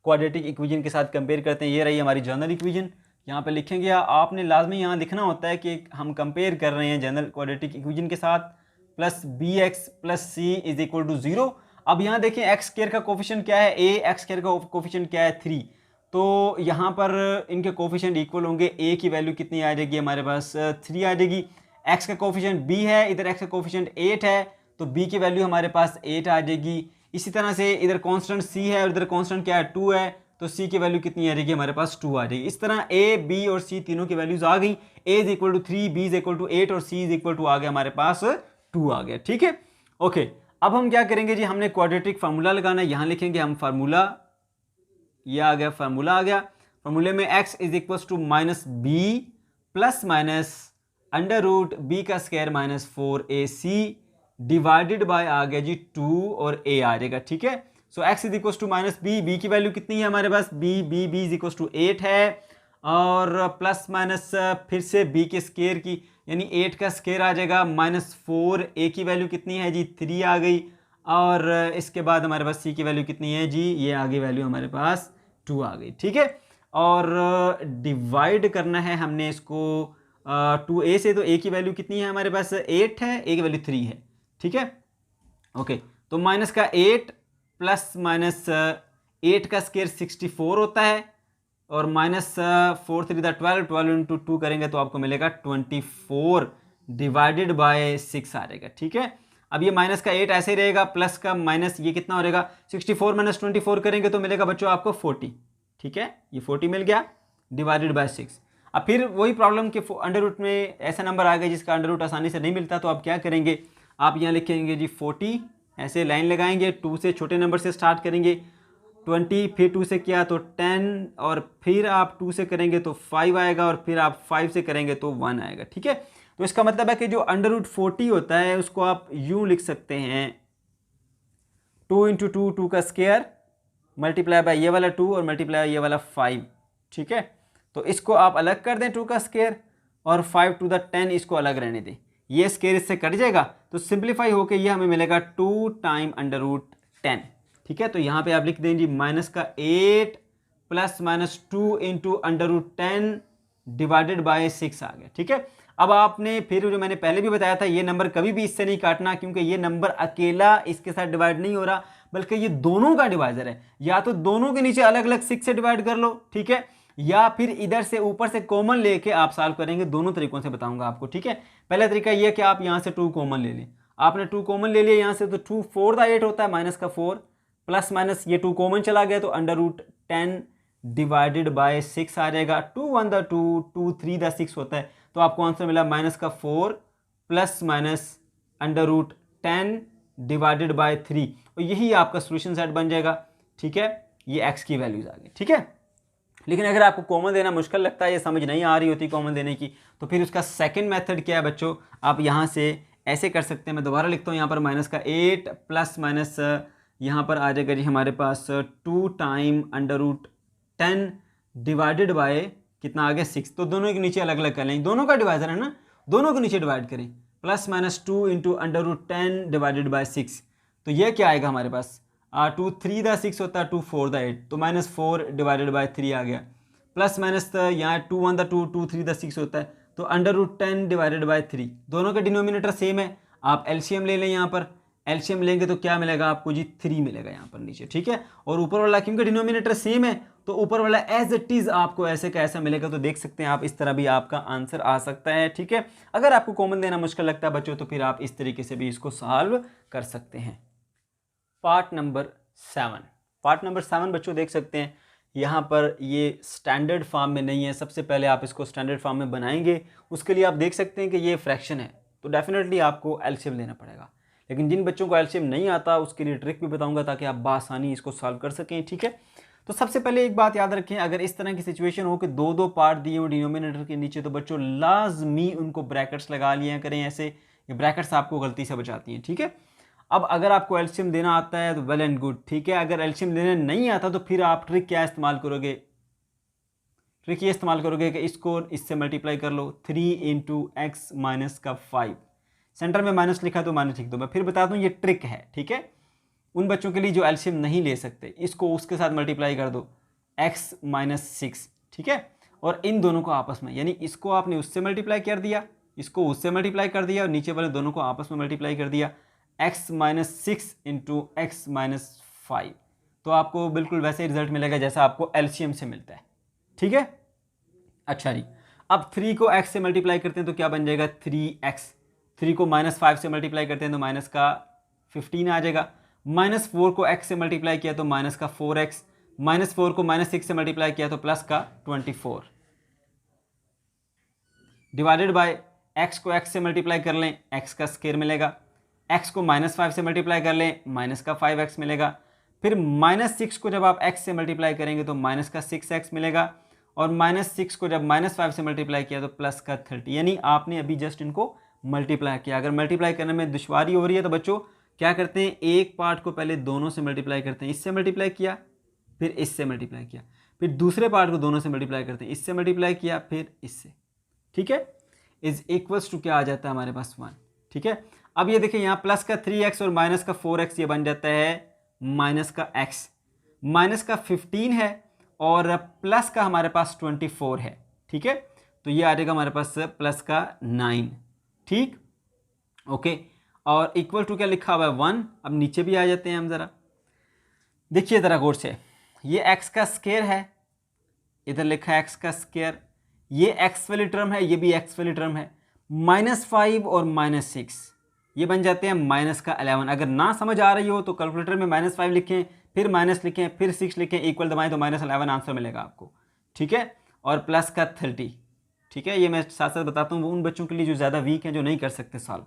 क्वाड्रेटिक इक्वेशन के साथ कंपेयर करते हैं। ये रही हमारी जर्नल इक्वेशन, यहाँ पे लिखेंगे, आपने लाजमी यहाँ लिखना होता है कि हम कंपेयर कर रहे हैं जनरल क्वाड्रेटिक इक्वेशन के साथ, plus B X plus C is equal to 0। अब यहाँ देखें एक्स स्क्वायर का कोफिशिएंट क्या है, ए, एक्स स्क्वायर का कोफिशिएंट क्या है, 3, तो यहाँ पर इनके कोफिशिएंट इक्वल होंगे। ए की वैल्यू कितनी आ जाएगी हमारे पास, 3 आ जाएगी। एक्स का कोफिशिएंट बी है, इधर एक्स का कोफिशिएंट 8 है, तो बी की वैल्यू हमारे पास 8 आ जाएगी। इसी तरह से इधर कांस्टेंट सी है और इधर कांस्टेंट क्या है, 2 है, तो सी की वैल्यू कितनी आ जाएगी हमारे पास, 2 आ जाएगी। इस तरह ए, बी और सी तीनों की वैल्यूज आ गई। A is equal to 3, b is equal to 8 और सी इज इक्वल टू आ गया हमारे पास 2 आ गया। ठीक है, ओके, अब हम क्या करेंगे जी, हमने क्वाड्रेटिक फार्मूला लगाना है। यहाँ लिखेंगे हम फार्मूला, ये आ गया फार्मूला आ गया। फार्मूले में x is equal to minus B plus minus under root B का स्क्वायर -4ac डिवाइडेड बाय आ गया जी 2 और a आ जाएगा। ठीक है, सो x is equal to minus B, B की वैल्यू कितनी है हमारे पास, b इज इक्वल टू 8 है, और प्लस माइनस फिर से b के स्क्वायर की, यानी 8 का स्क्वायर आ जाएगा -4, a की वैल्यू कितनी है जी 3 आ गई, और इसके बाद हमारे पास c की वैल्यू कितनी है जी, ये आगे वैल्यू हमारे पास 2 आ गई, ठीक है। और डिवाइड करना है हमने इसको 2a से, तो a की वैल्यू कितनी है हमारे पास 8 है, a की वैल्यू 3 है, ठीक है। ओके, तो माइनस का 8 प्लस माइनस 8 का स्क्वायर 64 होता है, और माइनस 4 3 12, 12 इंटू 2 करेंगे तो आपको मिलेगा 24 डिवाइडेड बाय 6 आ जाएगा, ठीक है। अब ये माइनस का 8 ऐसे ही रहेगा, प्लस का माइनस ये कितना हो रहेगा, 64 माइनस 24 करेंगे तो मिलेगा बच्चों आपको 40, ठीक है, ये 40 मिल गया डिवाइडेड बाय 6। अब फिर वही प्रॉब्लम के अंडर रूट में ऐसा नंबर आ गया जिसका अंडर रूट आसानी से नहीं मिलता, तो आप क्या करेंगे, आप यहाँ लिखेंगे जी 40, ऐसे लाइन लगाएंगे, 2 से छोटे नंबर से स्टार्ट करेंगे, 20, फिर 2 से किया तो 10, और फिर आप 2 से करेंगे तो 5 आएगा, और फिर आप 5 से करेंगे तो 1 आएगा, ठीक है। तो इसका मतलब है कि जो अंडर रूट 40 होता है उसको आप यूं लिख सकते हैं 2 इंटू 2, 2 का स्क्वायर मल्टीप्लाई बाय ये वाला 2 और मल्टीप्लाई ये वाला 5, ठीक है। तो इसको आप अलग कर दें 2 का स्क्वायर, और 5 टू द 10 इसको अलग रहने दें, ये स्क्वायर इससे कट जाएगा, तो सिंप्लीफाई होके ये हमें मिलेगा 2 टाइम अंडर रूट 10, ठीक है। तो यहाँ पे आप लिख दें जी माइनस का 8 plus minus 2 into under root 10 divided by 6 आ गया, ठीक है। अब आपने फिर जो मैंने पहले भी बताया था, ये नंबर कभी भी इससे नहीं काटना, क्योंकि ये नंबर अकेला इसके साथ डिवाइड नहीं हो रहा, बल्कि ये दोनों का डिवाइजर है। या तो दोनों के नीचे अलग अलग 6 से डिवाइड कर लो, ठीक है, या फिर इधर से ऊपर से कॉमन लेके आप सॉल्व करेंगे। दोनों तरीकों से बताऊंगा आपको, ठीक है। पहला तरीका ये है कि आप यहाँ से 2 कॉमन ले लें, आपने 2 कॉमन ले लिया यहाँ से, तो 2 4 द 8 होता है, माइनस का 4 प्लस माइनस ये 2 कॉमन चला गया, तो अंडर रूट 10 डिवाइडेड बाय 6 आ जाएगा। 2 1 द 2, 2 3 द 6 होता है, तो आपको आंसर मिला माइनस का 4 plus minus under root 10 divided by 3, और यही आपका सोल्यूशन सेट बन जाएगा, ठीक है। ये x की वैल्यूज आ गई, ठीक है। लेकिन अगर आपको कॉमन देना मुश्किल लगता है, ये समझ नहीं आ रही होती कॉमन देने की, तो फिर उसका सेकंड मेथड क्या है बच्चों, आप यहाँ से ऐसे कर सकते हैं। मैं दोबारा लिखता हूँ यहाँ पर माइनस का 8 प्लस माइनस यहाँ पर आ जाएगा जी हमारे पास 2 time under root 10 divided by कितना आ गया 6, तो दोनों के नीचे अलग अलग कर लेंगे, दोनों का डिवाइजर है ना, दोनों के नीचे डिवाइड करें, plus minus 2 into under root 10 divided by 6, तो ये क्या आएगा हमारे पास 2 3 द 6 होता है, 2 4 द 8, तो माइनस 4 डिवाइडेड बाय 3 आ गया, प्लस माइनस यहाँ 2 1 द 2, 2 3 द 6 होता है, तो अंडर रूट 10 डिवाइडेड बाय 3, दोनों का डिनोमिनेटर सेम है, आप एलसीएम ले लें, यहाँ पर एलसीएम लेंगे तो क्या मिलेगा आपको जी 3 मिलेगा यहाँ पर नीचे, ठीक है। और ऊपर वाला क्योंकि डिनोमिनेटर सेम है, तो ऊपर वाला एज इट इज आपको ऐसे का ऐसा मिलेगा, तो देख सकते हैं आप इस तरह भी आपका आंसर आ सकता है, ठीक है। अगर आपको कॉमन देना मुश्किल लगता है बच्चों, तो फिर आप इस तरीके से भी इसको सॉल्व कर सकते हैं। पार्ट नंबर 7 बच्चों देख सकते हैं यहाँ पर ये स्टैंडर्ड फॉर्म में नहीं है, सबसे पहले आप इसको स्टैंडर्ड फॉर्म में बनाएंगे, उसके लिए आप देख सकते हैं कि ये फ्रैक्शन है, तो डेफिनेटली आपको एलसीएम लेना पड़ेगा। लेकिन जिन बच्चों को एलसीएम नहीं आता उसके लिए ट्रिक भी बताऊंगा ताकि आप बआसानी इसको सॉल्व कर सकें, ठीक है। तो सबसे पहले एक बात याद रखें, अगर इस तरह की सिचुएशन हो कि 2 पार्ट दिए हो डिनोमिनेटर के नीचे, तो बच्चों लाजमी उनको ब्रैकेट्स लगा लिया करें ऐसे, ये ब्रैकेट्स आपको गलती से बचाती हैं, ठीक है। अब अगर आपको एलसीएम देना आता है तो वेल एंड गुड, ठीक है। अगर एलसीएम देना नहीं आता तो फिर आप ट्रिक क्या इस्तेमाल करोगे, ट्रिक ये इस्तेमाल करोगे कि इसको इससे मल्टीप्लाई कर लो, 3 इंटू एक्स माइनस का 5, सेंटर में माइनस लिखा तो माइनस लिख दो। मैं फिर बता दूं ये ट्रिक है, ठीक है, उन बच्चों के लिए जो एलसीएम नहीं ले सकते, इसको उसके साथ मल्टीप्लाई कर दो x माइनस 6, ठीक है। और इन दोनों को आपस में, यानी इसको आपने उससे मल्टीप्लाई कर दिया, इसको उससे मल्टीप्लाई कर दिया, और नीचे वाले दोनों को आपस में मल्टीप्लाई कर दिया, x minus 6 into x minus 5, तो आपको बिल्कुल वैसे रिजल्ट मिलेगा जैसा आपको एलसीएम से मिलता है, ठीक है। अच्छा जी, अब 3 को x से मल्टीप्लाई करते हैं तो क्या बन जाएगा 3x, 3 को माइनस 5 से मल्टीप्लाई करते हैं तो माइनस का 15 आ जाएगा, माइनस 4 को x से मल्टीप्लाई किया तो माइनस का 4x, माइनस 4 को माइनस 6 से मल्टीप्लाई किया तो प्लस का 24, डिवाइडेड बाय x को x से मल्टीप्लाई कर लें x का स्क्वायर मिलेगा, x को माइनस 5 से मल्टीप्लाई कर लें माइनस का 5x मिलेगा, फिर माइनस 6 को जब आप x से मल्टीप्लाई करेंगे तो माइनस का 6x मिलेगा, और माइनस 6 को जब माइनस 5 से मल्टीप्लाई किया तो प्लस का 30, यानी आपने अभी जस्ट इनको मल्टीप्लाई किया। अगर मल्टीप्लाई करने में दुश्वारी हो रही है तो बच्चों क्या करते हैं, एक पार्ट को पहले दोनों से मल्टीप्लाई करते हैं, इससे मल्टीप्लाई किया फिर इससे मल्टीप्लाई किया, फिर दूसरे पार्ट को दोनों से मल्टीप्लाई करते हैं, इससे मल्टीप्लाई किया फिर इससे, ठीक है। इज इक्वल्स टू क्या आ जाता है हमारे पास 1, ठीक है। अब ये देखिए यहाँ प्लस का 3x और माइनस का 4x ये बन जाता है माइनस का x, माइनस का 15 है और प्लस का हमारे पास 24 है। ठीक है, तो ये आ जाएगा हमारे पास प्लस का 9। ठीक, ओके, और इक्वल टू क्या लिखा हुआ है 1। अब नीचे भी आ जाते हैं हम ज़रा, देखिए ज़रा गौर से, ये x का स्क्वायर है, इधर लिखा है x का स्क्वायर, ये x वाली टर्म है, ये भी x वाली टर्म है, -5 और -6 ये बन जाते हैं माइनस का 11। अगर ना समझ आ रही हो तो कैलकुलेटर में -5 लिखें, फिर माइनस लिखें, फिर 6 लिखें, इक्वल दबाएं तो -11 आंसर मिलेगा आपको। ठीक है, और प्लस का 30। ठीक है, ये मैं साथ साथ बताता हूँ उन बच्चों के लिए जो ज़्यादा वीक हैं, जो नहीं कर सकते सॉल्व।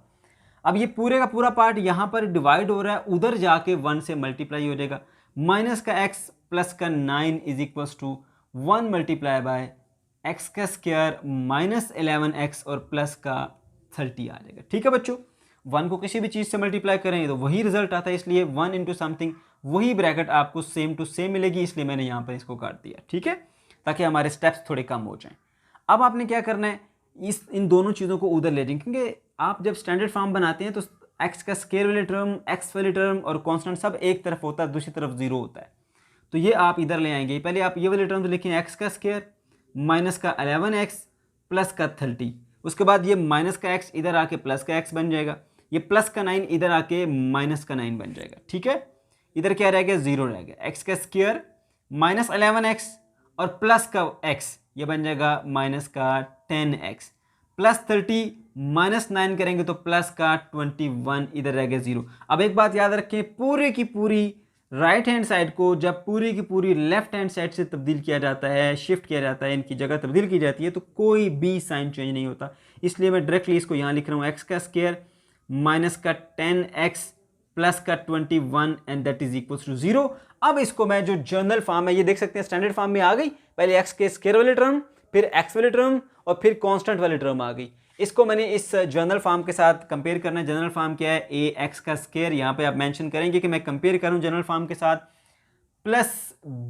अब ये पूरे का पूरा पार्ट यहाँ पर डिवाइड हो रहा है, उधर जाके 1 से मल्टीप्लाई हो जाएगा। माइनस का x प्लस का 9 is equals to 1 multiply by x का स्क्वायर माइनस 11x और प्लस का 30 आ जाएगा। ठीक है बच्चों, 1 को किसी भी चीज़ से मल्टीप्लाई करें तो वही रिजल्ट आता है, इसलिए 1 इंटू समथिंग वही ब्रैकेट आपको सेम टू सेम मिलेगी, इसलिए मैंने यहाँ पर इसको काट दिया। ठीक है, ताकि हमारे स्टेप्स थोड़े कम हो जाएं। अब आपने क्या करना है, इन दोनों चीज़ों को उधर ले जाएं, क्योंकि आप जब स्टैंडर्ड फॉर्म बनाते हैं तो x का स्क्वायर वाली टर्म, x वाली टर्म और कांस्टेंट सब एक तरफ होता है, दूसरी तरफ 0 होता है, तो ये आप इधर ले आएंगे। पहले आप ये वाली टर्म तो लिखें x का स्क्वायर माइनस का 11x प्लस का 30, उसके बाद ये माइनस का x इधर आके प्लस का x बन जाएगा, ये प्लस का 9 इधर आके माइनस का 9 बन जाएगा। ठीक है, इधर क्या रह गया, 0 रह गया। x का स्क्वायर माइनस 11x और प्लस का x ये बन जाएगा माइनस का 10x प्लस 30 माइनस 9 करेंगे तो प्लस का 21, इधर रह गया 0। अब एक बात याद रखें, पूरे की पूरी राइट हैंड साइड को जब पूरी की पूरी लेफ्ट हैंड साइड से तब्दील किया जाता है, शिफ्ट किया जाता है, इनकी जगह तब्दील की जाती है, तो कोई भी साइन चेंज नहीं होता। इसलिए मैं डायरेक्टली इसको यहाँ लिख रहा हूँ, x का स्क्वायर माइनस का 10x प्लस का 21 and that is equals to 0। अब इसको मैं जो जर्नल फॉर्म है, ये देख सकते हैं स्टैंडर्ड फॉर्म में आ गई, पहले x के स्क्वायर वाली टर्म, फिर x वाली टर्म और फिर कांस्टेंट वाली टर्म आ गई। इसको मैंने इस जर्नल फॉर्म के साथ कंपेयर करना है। जनरल फॉर्म क्या है, ax का स्क्वायर, यहाँ पे आप मेंशन करेंगे कि मैं कंपेयर करूँ जनरल फॉर्म के साथ, प्लस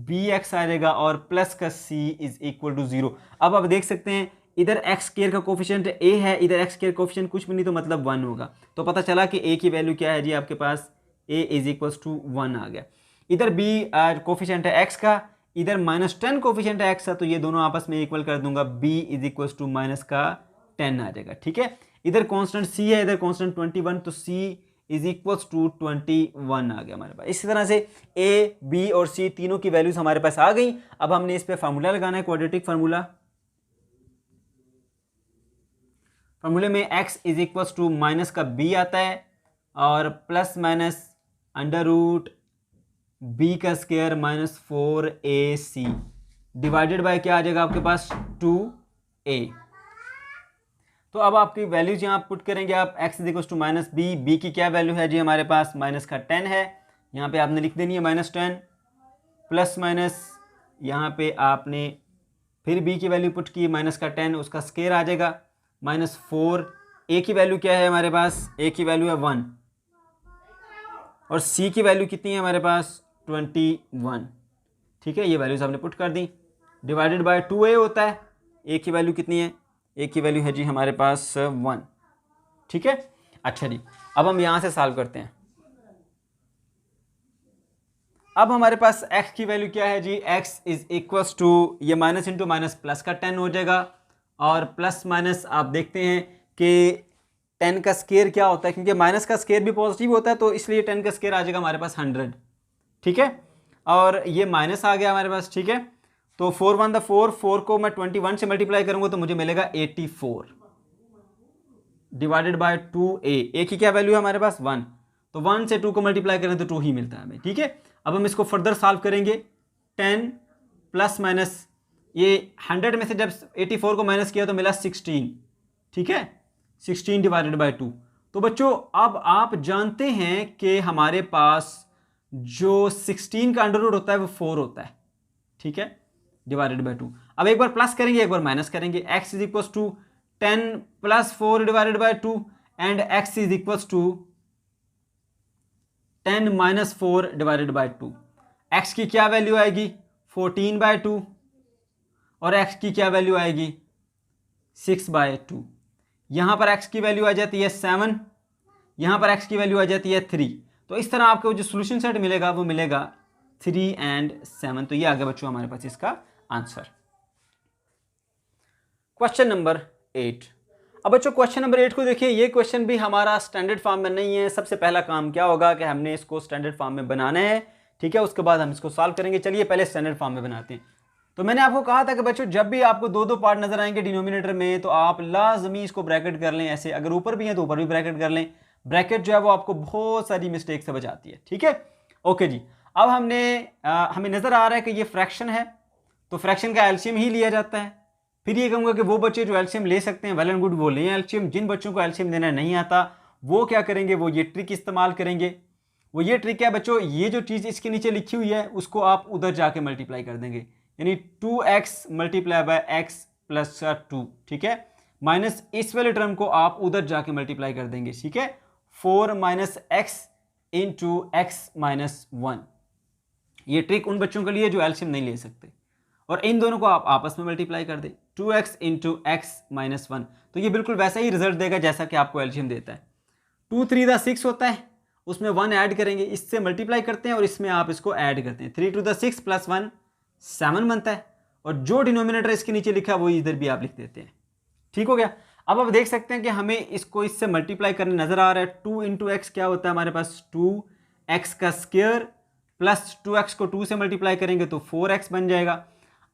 bx आ जाएगा और प्लस का c इज इक्वल टू 0। अब आप देख सकते हैं इधर x स्क्वायर का कोफिशिएंट a है, इधर x स्क्वायर कोफिशिएंट कुछ भी नहीं तो मतलब 1 होगा, तो पता चला कि a की वैल्यू क्या है जी, आपके पास a इज इक्वल्स टू 1 आ गया। इधर b कोफिशिएंट है x का, इधर -10 कोफिशिएंट है x का, तो ये दोनों आपस में इक्वल कर दूंगा, b is equals to minus का 10 आ जाएगा। ठीक है, इधर कांस्टेंट c है, इधर कांस्टेंट 21, तो c इज इक्वल्स टू 21 आ गया हमारे पास। इसी तरह से a, b और c तीनों की वैल्यूज हमारे पास आ गई। अब हमने इस पे फार्मूला लगाना है, क्वाड्रेटिक फार्मूला। फार्मूले में x is equals to minus का b आता है और plus minus under root b का square minus 4ac divided by क्या आ जाएगा आपके पास 2a। तो अब आपकी वैल्यूज यहाँ पुट करेंगे आप, x is equals to minus B, B की क्या वैल्यू है जी हमारे पास, माइनस का 10 है, यहाँ पे आपने लिख देनी है -10 प्लस माइनस, यहाँ पे आपने फिर b की वैल्यू पुट की माइनस का 10, उसका स्क्वायर आ जाएगा -4। a की वैल्यू क्या है हमारे पास, a की वैल्यू है 1 और c की वैल्यू कितनी है हमारे पास 21। ठीक है, ये वैल्यूज आपने पुट कर दी, डिवाइडेड बाय 2a होता है, a की वैल्यू कितनी है, a की वैल्यू है जी हमारे पास 1। ठीक है, अच्छा जी, अब हम यहाँ से सॉल्व करते हैं। अब हमारे पास x की वैल्यू क्या है जी, x इज इक्वल्स टू ये माइनस इंटू माइनस प्लस का 10 हो जाएगा और प्लस माइनस आप देखते हैं कि 10 का स्क्वायर क्या होता है, क्योंकि माइनस का स्क्वायर भी पॉजिटिव होता है, तो इसलिए 10 का स्क्वायर आ जाएगा हमारे पास 100। ठीक है, और ये माइनस आ गया हमारे पास। ठीक है, तो 4 1 द 4, 4 को मैं 21 से मल्टीप्लाई करूंगा तो मुझे मिलेगा 84 डिवाइडेड बाय 2a। a की क्या वैल्यू है हमारे पास 1, तो 1 से 2 को मल्टीप्लाई करें तो 2 ही मिलता है हमें। ठीक है, अब हम इसको फर्दर सॉल्व करेंगे। 10 प्लस माइनस ये 100 में से जब 84 को माइनस किया तो मिला 16। ठीक है, 16 डिवाइडेड बाय 2। तो बच्चों अब आप जानते हैं कि हमारे पास जो 16 का अंडर रूट होता है वो 4 होता है। ठीक है, डिवाइडेड बाय 2। अब एक बार प्लस करेंगे एक बार माइनस करेंगे, x is equals to 10 plus 4 divided by 2 and x is equals to 10 minus 4 divided by 2। x की क्या वैल्यू आएगी 14 बाय 2 और x की क्या वैल्यू आएगी 6 बाय 2। यहां पर x की वैल्यू आ जाती है 7, यहाँ पर x की वैल्यू आ जाती है 3। तो इस तरह आपको जो सोल्यूशन सेट मिलेगा वो मिलेगा 3 and 7। तो ये आ गया बच्चों हमारे पास इसका आंसर। Question number 8। अब बच्चों क्वेश्चन नंबर 8 को देखिए, ये क्वेश्चन भी हमारा स्टैंडर्ड फॉर्म में नहीं है। सबसे पहला काम क्या होगा कि हमने इसको स्टैंडर्ड फॉर्म में बनाना है, ठीक है, उसके बाद हम इसको सॉल्व करेंगे। चलिए पहले स्टैंडर्ड फॉर्म में बनाते हैं। तो मैंने आपको कहा था कि बच्चों जब भी आपको दो दो पार्ट नजर आएंगे डिनोमिनेटर में तो आप लाजमी इसको ब्रैकेट कर लें ऐसे, अगर ऊपर भी है तो ऊपर भी ब्रैकेट कर लें। ब्रैकेट जो है वो आपको बहुत सारी मिस्टेक से बचाती है, ठीक है। ओके जी, अब हमें नजर आ रहा है कि ये फ्रैक्शन है, तो फ्रैक्शन का एलसीएम ही लिया जाता है। फिर ये कहूंगा कि वो बच्चे जो एलसीएम ले सकते हैं वेल एंड गुड, वो लें एलसीएम। जिन बच्चों को एलसीएम देना नहीं आता वो क्या करेंगे, वो ये ट्रिक इस्तेमाल करेंगे। वो ये ट्रिक है बच्चों, ये जो चीज़ इसके नीचे लिखी हुई है उसको आप उधर जाके मल्टीप्लाई कर देंगे, यानी 2x multiply by x plus 2, ठीक है, माइनस इस वाले टर्म को आप उधर जाके मल्टीप्लाई कर देंगे, ठीक है, 4 minus x into x minus 1। ये ट्रिक उन बच्चों के लिए जो एलसीएम नहीं ले सकते, और इन दोनों को आप आपस में मल्टीप्लाई कर दें, 2x इंटू एक्स माइनस 1। तो ये बिल्कुल वैसा ही रिजल्ट देगा जैसा कि आपको एलसीएम देता है। 2 3 दा 6 होता है, उसमें 1 ऐड करेंगे, इससे मल्टीप्लाई करते हैं और इसमें आप इसको ऐड करते हैं। 3 2 दा 6 प्लस 1 7 बनता है, और जो डिनोमिनेटर इसके नीचे लिखा है वो इधर भी आप लिख देते हैं। ठीक हो गया। अब आप देख सकते हैं कि हमें इसको इससे मल्टीप्लाई करने नजर आ रहा है। 2 इंटू एक्स क्या होता है हमारे पास, 2x का स्क्वायर प्लस 2x को 2 से मल्टीप्लाई करेंगे तो 4x बन जाएगा।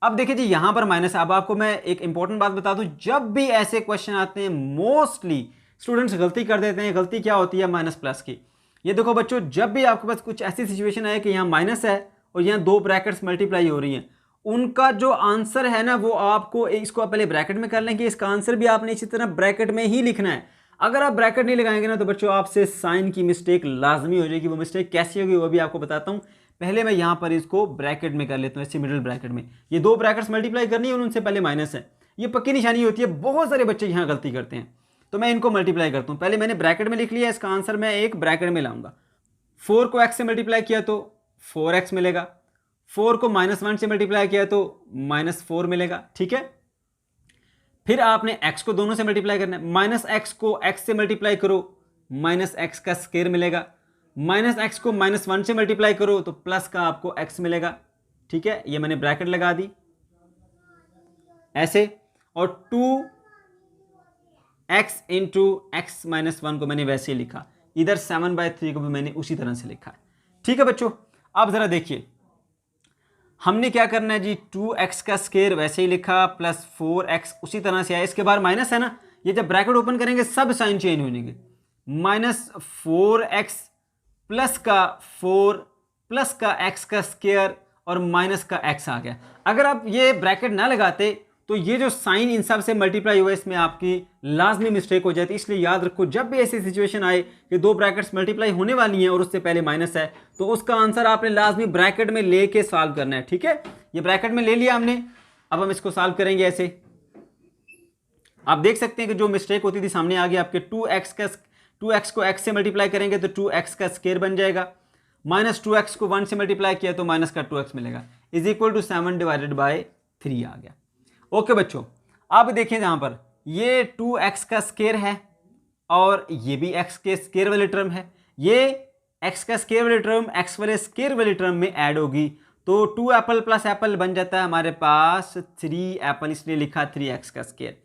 अब देखिए जी यहां पर माइनस। अब आपको मैं एक इंपॉर्टेंट बात बता दूं, जब भी ऐसे क्वेश्चन आते हैं मोस्टली स्टूडेंट्स गलती कर देते हैं। गलती क्या होती है, माइनस प्लस की। ये देखो बच्चों, जब भी आपके पास कुछ ऐसी सिचुएशन है कि यहाँ माइनस है और यहाँ दो ब्रैकेट्स मल्टीप्लाई हो रही हैं, उनका जो आंसर है ना वो आपको इसको पहले ब्रैकेट में कर लेंगे, इसका आंसर भी आपने इसी तरह ब्रैकेट में ही लिखना है। अगर आप ब्रैकेट नहीं लगाएंगे ना तो बच्चों आपसे साइन की मिस्टेक लाजमी हो जाएगी। वो मिस्टेक कैसी होगी वो भी आपको बताता हूँ। पहले मैं यहाँ पर इसको ब्रैकेट में कर लेता हूँ, ऐसे मिडिल ब्रैकेट में। ये दो ब्रैकेट्स मल्टीप्लाई करनी है और उनसे पहले माइनस है, ये पक्की निशानी होती है। बहुत सारे बच्चे यहाँ गलती करते हैं, तो मैं इनको मल्टीप्लाई करता हूँ। पहले मैंने ब्रैकेट में लिख लिया, इसका आंसर मैं एक ब्रैकेट में लाऊंगा। 4 को x से मल्टीप्लाई किया तो 4x मिलेगा, 4 को -1 से मल्टीप्लाई किया तो -4 मिलेगा, ठीक है। फिर आपने x को दोनों से मल्टीप्लाई करना है, -x को x से मल्टीप्लाई करो -x का स्क्वायर मिलेगा, -x को -1 से मल्टीप्लाई करो तो प्लस का आपको x मिलेगा, ठीक है। ये मैंने ब्रैकेट लगा दी ऐसे, और 2x इंटू एक्स माइनस 1 को मैंने वैसे ही लिखा। इधर 7/3 को भी मैंने उसी तरह से लिखा है, ठीक है बच्चों। अब जरा देखिए हमने क्या करना है जी, 2x का स्क्वायर वैसे ही लिखा प्लस 4x उसी तरह से आया। इसके बाद माइनस है ना, ये जब ब्रैकेट ओपन करेंगे सब साइन चेंज हो जाएंगे। -4x प्लस का 4 प्लस का x का स्क्वायर और माइनस का x आ गया। अगर आप ये ब्रैकेट ना लगाते तो ये जो साइन इन सब से मल्टीप्लाई हुआ इसमें आपकी लाजमी मिस्टेक हो जाती है। इसलिए याद रखो, जब भी ऐसी सिचुएशन आए कि दो ब्रैकेट्स मल्टीप्लाई होने वाली हैं और उससे पहले माइनस है तो उसका आंसर आपने लाजमी ब्रैकेट में लेके सॉल्व करना है, ठीक है। ये ब्रैकेट में ले लिया हमने, अब हम इसको सॉल्व करेंगे ऐसे। आप देख सकते हैं कि जो मिस्टेक होती थी सामने आ गया आपके। 2x को x से मल्टीप्लाई करेंगे तो 2x का स्क्वायर बन जाएगा, -2x को 1 से मल्टीप्लाई किया तो माइनस का 2x मिलेगा, इज इक्वल टू 7/3 आ गया। ओके बच्चों, अब देखिए यहां पर ये 2x का स्क्वायर है और ये भी x के स्क्वायर वाली टर्म है। ये x का स्क्वायर वाली टर्म x वाले स्क्वायर वाली टर्म में ऐड होगी तो 2 एप्पल प्लस एप्पल बन जाता है हमारे पास 3 एप्पल, इसलिए लिखा 3x का स्क्वायर।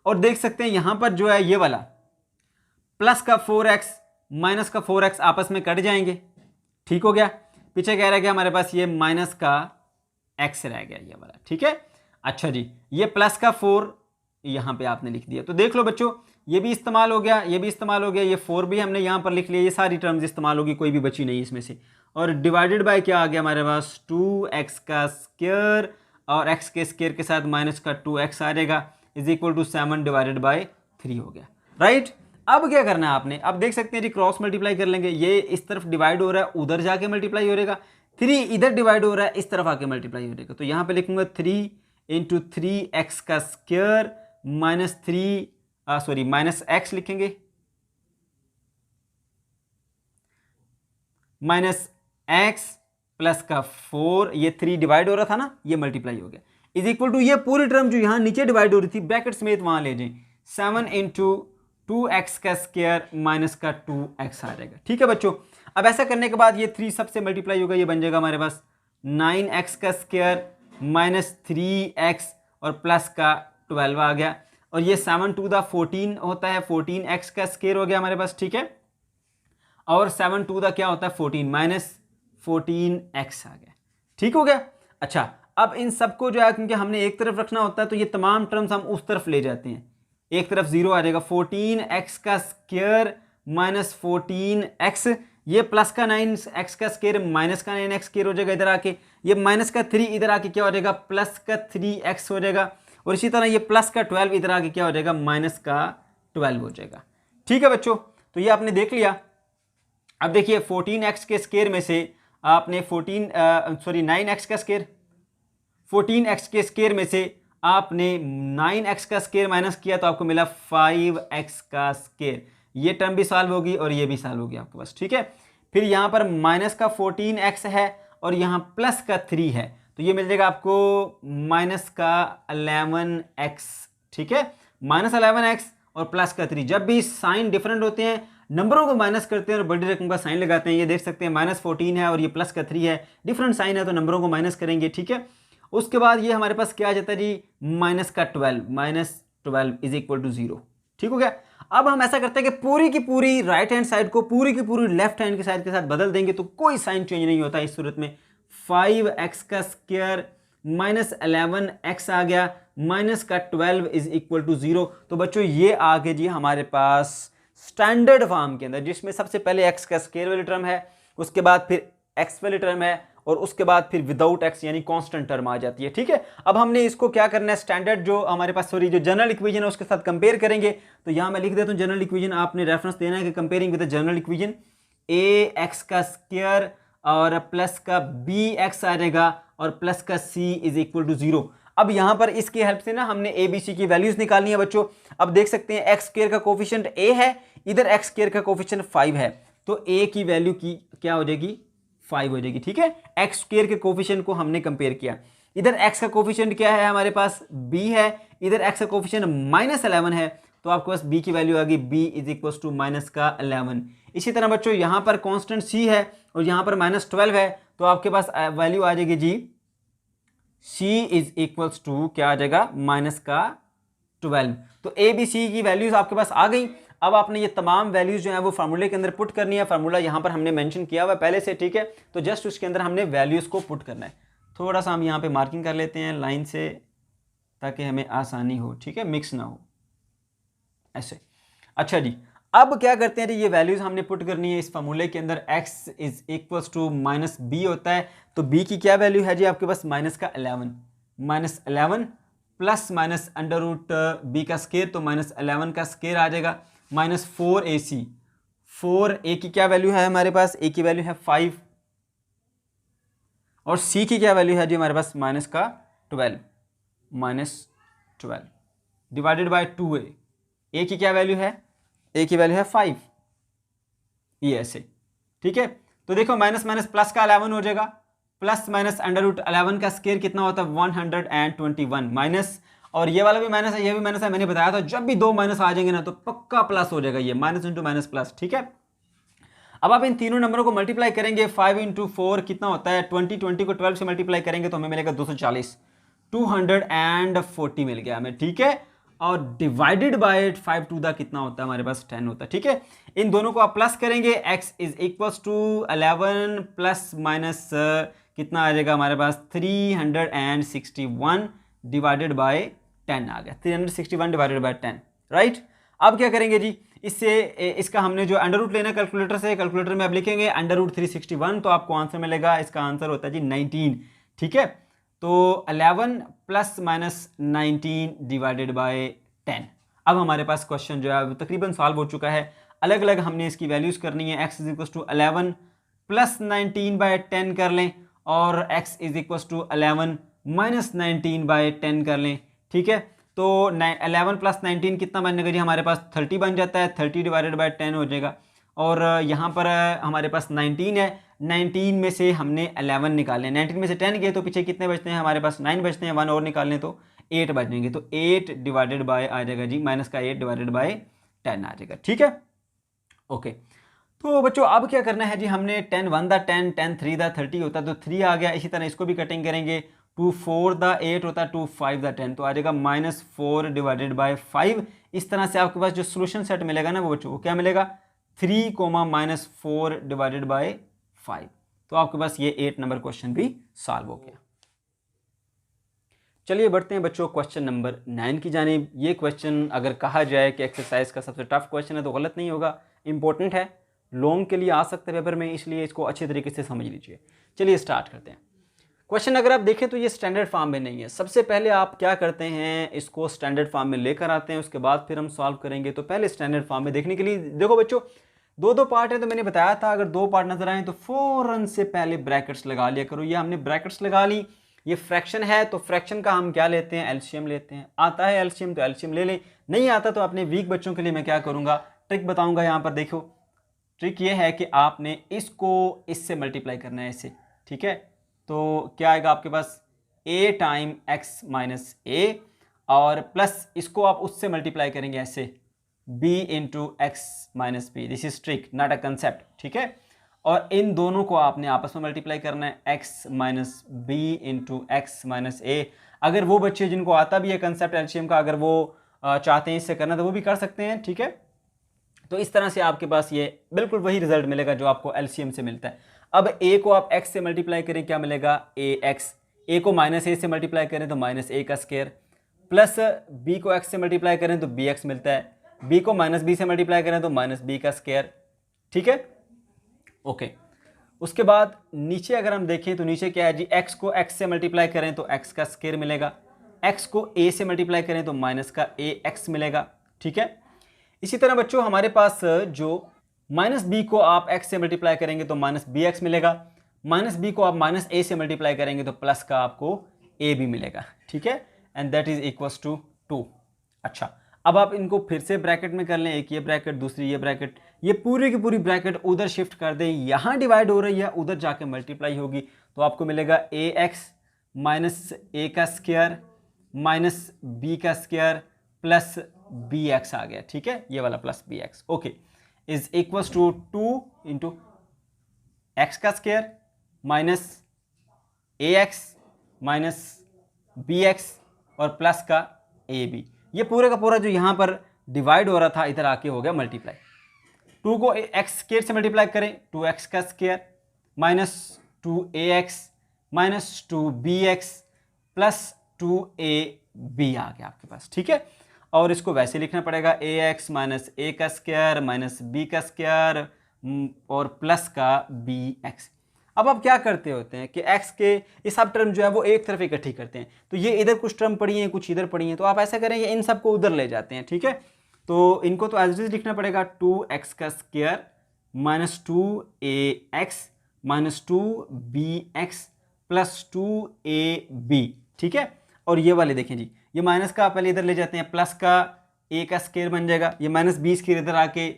और देख सकते हैं यहां पर जो है ये वाला प्लस का 4x माइनस का 4x आपस में कट जाएंगे, ठीक हो गया। पीछे कह रहा है कि हमारे पास ये माइनस का x रह गया ये वाला, ठीक है। अच्छा जी, ये प्लस का 4 यहां पे आपने लिख दिया, तो देख लो बच्चों ये भी इस्तेमाल हो गया, ये भी इस्तेमाल हो गया, ये 4 भी हमने यहां पर लिख लिया। ये सारी टर्म्स इस्तेमाल होगी, कोई भी बची नहीं इसमें से। और डिवाइडेड बाय क्या आ गया हमारे पास, 2x का स्क्वायर और x के स्क्वायर के साथ माइनस का 2x आ जाएगा, इज इक्वल टू 7/3 हो गया, राइट। अब क्या करना है आपने, अब देख सकते हैं जी क्रॉस मल्टीप्लाई कर लेंगे। ये इस तरफ डिवाइड हो रहा है, उधर जाके मल्टीप्लाई हो रहेगा। 3 इधर डिवाइड हो रहा है, इस तरफ आके मल्टीप्लाई हो रहेगा। तो यहां पे लिखूंगा 3 इंटू 3x का स्क्वायर माइनस x लिखेंगे, माइनस x प्लस का 4, ये 3 डिवाइड हो रहा था ना, ये मल्टीप्लाई हो गया, इज इक्वल टू ये पूरी टर्म जो यहां नीचे डिवाइड हो रही थी ब्रैकेट समेत वहां ले जाएं, 7 इंटू 2x का स्क्वायर माइनस का 2x आ जाएगा। ठीक है बच्चों, अब ऐसा करने के बाद ये 3 सबसे मल्टीप्लाई होगा, ये बन जाएगा हमारे पास 9x का स्क्वायर माइनस 3x और प्लस का 12 आ गया, और ये 7 टू द 14 होता है, 14x का स्क्वायर हो गया हमारे पास। ठीक है, और 7 टू द क्या होता है 14 माइनस 14x आ गया। ठीक हो गया। अच्छा, अब इन सबको जो है क्योंकि हमने एक तरफ रखना होता है तो ये तमाम टर्म्स हम उस तरफ ले जाते हैं, एक तरफ 0 आ जाएगा, 14x का स्क्वायर माइनस 14x, ये प्लस का 9x का स्क्वायर माइनस का 9x स्क्वायर हो जाएगा इधर आके, ये माइनस का 3 इधर आके क्या हो जाएगा प्लस का 3x हो जाएगा, और इसी तरह ये प्लस का 12 इधर आके क्या हो जाएगा माइनस का 12 हो जाएगा। ठीक है बच्चों, तो ये आपने देख लिया। अब देखिए 14x के स्क्वायर में से आपने 9x का स्क्वायर, 14x के स्क्वायर में से आपने 9x का स्क्वायर माइनस किया तो आपको मिला 5x का स्क्वायर, ये टर्म भी सॉल्व होगी और ये भी सॉल्व होगी आपके पास। ठीक है, फिर यहाँ पर माइनस का 14x है और यहाँ प्लस का 3 है, तो ये मिल जाएगा आपको माइनस का 11x। ठीक है, माइनस 11x और प्लस का 3, जब भी साइन डिफरेंट होते हैं नंबरों को माइनस करते हैं और बड़ी रकम का साइन लगाते हैं, ये देख सकते हैं माइनस 14 है और ये प्लस का 3 है, डिफरेंट साइन है तो नंबरों को माइनस करेंगे। ठीक है, उसके बाद ये हमारे पास क्या आ जाता है जी माइनस का 12, माइनस 12 इज इक्वल टू 0। ठीक हो गया। अब हम ऐसा करते हैं कि पूरी की पूरी राइट हैंड साइड को पूरी की पूरी लेफ्ट हैंड की साइड के साथ बदल देंगे तो कोई साइन चेंज नहीं होता। इस सूरत में 5x का स्क्वायर माइनस 11x आ गया, माइनस का 12 इज इक्वल टू 0। तो बच्चों ये आ गए जी हमारे पास स्टैंडर्ड फॉर्म के अंदर, जिसमें सबसे पहले x का स्क्वायर वाली टर्म है, उसके बाद फिर x वाली टर्म है, और उसके बाद फिर विदाउट x यानी कांस्टेंट टर्म आ जाती है। ठीक है, अब हमने इसको क्या करना है, स्टैंडर्ड जो हमारे पास जो जनरल इक्वेशन है उसके साथ कंपेयर करेंगे। तो यहां मैं लिख देता हूं जनरल इक्वेशन, आपने रेफरेंस देना है कि comparing with the general equation, ax का स्क्वायर और प्लस का bx आ जाएगा और प्लस का c इज इक्वल टू 0। अब यहां पर इसकी हेल्प से ना हमने a b c की वैल्यूज निकालनी है बच्चों। अब देख सकते हैं x स्क्वायर का कोफिशिएंट a है, इधर x स्क्वायर का कोफिशिएंट 5 है, तो a की वैल्यू की क्या हो जाएगी 5 हो जाएगी। ठीक है, x स्क्वायर के कोफिशिएंट को हमने कंपेयर किया, इधर x का कोफिशिएंट क्या है हमारे पास b है, इधर x का कोफिशिएंट माइनस 11 है, तो आपके पास b की वैल्यू आ गई b is equal to minus का 11। इसी तरह बच्चों यहाँ पर कांस्टेंट c है और यहाँ पर माइनस 12 है, तो आपके पास वैल्यू आ जाएगी जी c इज इक्वल्स टू क्या आ जाएगा माइनस का 12। तो a b c की वैल्यूज आपके पास आ गई। अब आपने ये तमाम वैल्यूज जो है वो फार्मूले के अंदर पुट करनी है, फार्मूला यहाँ पर हमने मेंशन किया हुआ है पहले से। ठीक है, तो जस्ट उसके अंदर हमने वैल्यूज को पुट करना है। थोड़ा सा हम यहाँ पे मार्किंग कर लेते हैं लाइन से ताकि हमें आसानी हो। ठीक है, मिक्स ना हो ऐसे। अच्छा जी, अब क्या करते हैं जी, ये वैल्यूज हमने पुट करनी है इस फार्मूले के अंदर। x is equals to minus b होता है, तो b की क्या वैल्यू है जी आपके पास माइनस का 11, minus 11 plus minus under root b का स्क्वायर, तो माइनस 11 का स्क्वायर आ जाएगा, माइनस 4ac, 4a की क्या वैल्यू है हमारे पास, a की वैल्यू है 5, और c की क्या वैल्यू है जी हमारे पास माइनस का 12, minus 12 divided by 2a, a की क्या वैल्यू है, a की वैल्यू है 5, ये ऐसे। ठीक है, तो देखो माइनस माइनस प्लस का 11 हो जाएगा, प्लस माइनस अंडर रूट 11 का स्क्वायर कितना होता है 121, माइनस, और ये वाला भी माइनस है, ये भी माइनस है। मैंने बताया था जब भी दो माइनस आ जाएंगे ना तो पक्का प्लस हो जाएगा, ये माइनस इंटू माइनस प्लस। ठीक है, अब आप इन तीनों नंबरों को मल्टीप्लाई करेंगे, 5 इंटू 4 कितना होता है 20, 20 को 12 से मल्टीप्लाई करेंगे तो हमें मिलेगा 240, 240 मिल गया हमें। ठीक है, और डिवाइडेड बाय 5 टू द कितना होता है हमारे पास 10 होता है। ठीक है, इन दोनों को आप प्लस करेंगे, x is equals to 11 plus minus कितना आ जाएगा हमारे पास 361 डिवाइडेड बाय 10 आ गया, 361 डिवाइडेड बाय 10, राइट। अब क्या करेंगे जी, इससे इसका हमने जो अंडर रूट लेना कैलकुलेटर से, कैलकुलेटर में आप लिखेंगे अंडर रूट 361, तो आपको आंसर मिलेगा, इसका आंसर होता है जी 19। ठीक है, तो 11 प्लस माइनस 19 डिवाइडेड बाय 10। अब हमारे पास क्वेश्चन जो है तकरीबन सॉल्व हो चुका है। अलग अलग हमने इसकी वैल्यूज करनी है, x is equal to 11 plus 19 by 10 कर लें, और x is equal to 11 minus 19 by 10 कर लें। ठीक है, तो 11 प्लस 19 कितना बनेगा जी हमारे पास 30 बन जाता है, 30 डिवाइडेड बाय 10 हो जाएगा। और यहाँ पर हमारे पास 19 है, 19 में से हमने 11 निकाले, 19 में से 10 गए तो पीछे कितने बचते हैं हमारे पास 9 बचते हैं, 1 और निकालने तो 8 बचेंगे, तो 8 डिवाइडेड बाय आ जाएगा जी माइनस का 8 डिवाइडेड बाय 10 आ जाएगा। ठीक है, ओके। तो बच्चों अब क्या करना है जी, हमने 10 1 दा 10, 10 3 दा 30 होता तो 3 आ गया। इसी तरह इसको भी कटिंग करेंगे, 2 4 दा 8 होता, 2 5 दा 10, तो आ जाएगा -4 डिवाइडेड बाय 5। इस तरह से आपके पास जो सोल्यूशन सेट मिलेगा ना वो बच्चों वो क्या मिलेगा, 3, -4 डिवाइडेड बाय 5। तो आपके पास ये 8 नंबर क्वेश्चन भी सॉल्व हो गया। चलिए बढ़ते हैं बच्चों क्वेश्चन नंबर 9 की जानिब। ये क्वेश्चन अगर कहा जाए कि एक्सरसाइज का सबसे टफ क्वेश्चन है तो गलत नहीं होगा, इंपॉर्टेंट है, लॉन्ग के लिए आ सकता है पेपर में, इसलिए इसको अच्छे तरीके से समझ लीजिए। चलिए स्टार्ट करते हैं। क्वेश्चन अगर आप देखें तो ये स्टैंडर्ड फॉर्म में नहीं है। सबसे पहले आप क्या करते हैं, इसको स्टैंडर्ड फॉर्म में लेकर आते हैं, उसके बाद फिर हम सॉल्व करेंगे। तो पहले स्टैंडर्ड फॉर्म में देखने के लिए देखो बच्चों, दो पार्ट है, तो मैंने बताया था अगर 2 पार्ट नजर आए तो फौरन से पहले ब्रैकेट्स लगा लिया करो। ये हमने ब्रैकेट्स लगा ली। ये फ्रैक्शन है तो फ्रैक्शन का हम क्या लेते हैं, एलसीएम लेते हैं। आता है एलसीएम तो एलसीएम ले लें, नहीं आता तो अपने वीक बच्चों के लिए मैं क्या करूंगा, ट्रिक बताऊंगा। यहाँ पर देखो ट्रिक ये है कि आपने इसको इससे मल्टीप्लाई करना है, इससे। ठीक है, तो क्या आएगा आपके पास, a time x minus a, और प्लस इसको आप उससे मल्टीप्लाई करेंगे ऐसे, b into x minus b. This is trick not a concept. ठीक है, और इन दोनों को आपने आपस में मल्टीप्लाई करना है, x minus b into x minus a. अगर वो बच्चे जिनको आता भी है कंसेप्ट एलसीएम का, अगर वो चाहते हैं इससे करना तो वो भी कर सकते हैं। ठीक है, तो इस तरह से आपके पास ये बिल्कुल वही रिजल्ट मिलेगा जो आपको एलसीएम से मिलता है। अब a को आप x से मल्टीप्लाई करें, क्या मिलेगा, ax। a को -a से मल्टीप्लाई करें तो -a का स्क्वायर, प्लस b को x से मल्टीप्लाई करें तो bx मिलता है, b को -b से मल्टीप्लाई करें तो -b का स्क्वायर। ठीक है, ओके। उसके बाद नीचे अगर हम देखें तो नीचे क्या है जी, x को x से मल्टीप्लाई करें तो x का स्क्वायर मिलेगा, x को a से मल्टीप्लाई करें तो माइनस का ax मिलेगा। ठीक है, इसी तरह बच्चों हमारे पास जो -b को आप x से मल्टीप्लाई करेंगे तो -bx मिलेगा, -b को आप -a से मल्टीप्लाई करेंगे तो प्लस का आपको a भी मिलेगा। ठीक है, and that is equals to 2। अच्छा, अब आप इनको फिर से ब्रैकेट में कर लें, एक ये ब्रैकेट दूसरी ये ब्रैकेट, ये पूरी की पूरी ब्रैकेट उधर शिफ्ट कर दें, यहाँ डिवाइड हो रही है उधर जाके मल्टीप्लाई होगी, तो आपको मिलेगा ax माइनस a का स्क्वायर माइनस b का स्क्वायर प्लस bx आ गया। ठीक है, ये वाला plus bx, okay, is equals to 2 into x का square minus ax minus bx और प्लस का ab। ये पूरे का पूरा जो यहाँ पर डिवाइड हो रहा था इधर आके हो गया मल्टीप्लाई। 2 को एक्स स्क्वायर से मल्टीप्लाई करें, 2x का square minus 2ax minus 2bx plus 2ab आ गया आपके पास। ठीक है, और इसको वैसे लिखना पड़ेगा, ax माइनस a का स्क्वायर माइनस b का स्क्वायर और प्लस का bx। अब आप क्या करते होते हैं कि x के ये सब टर्म जो है वो एक तरफ इकट्ठी करते हैं, तो ये इधर कुछ टर्म पड़ी हैं कुछ इधर पड़ी हैं, तो आप ऐसा करेंगे इन सबको उधर ले जाते हैं। ठीक है, तो इनको तो एज इट इज लिखना पड़ेगा, 2x का square minus 2ax minus 2bx plus 2ab। ठीक है, और ये वाले देखें जी, ये माइनस का पहले इधर ले जाते हैं, प्लस का a का स्क्वायर बन जाएगा, ये माइनस b स्क्वायर इधर आके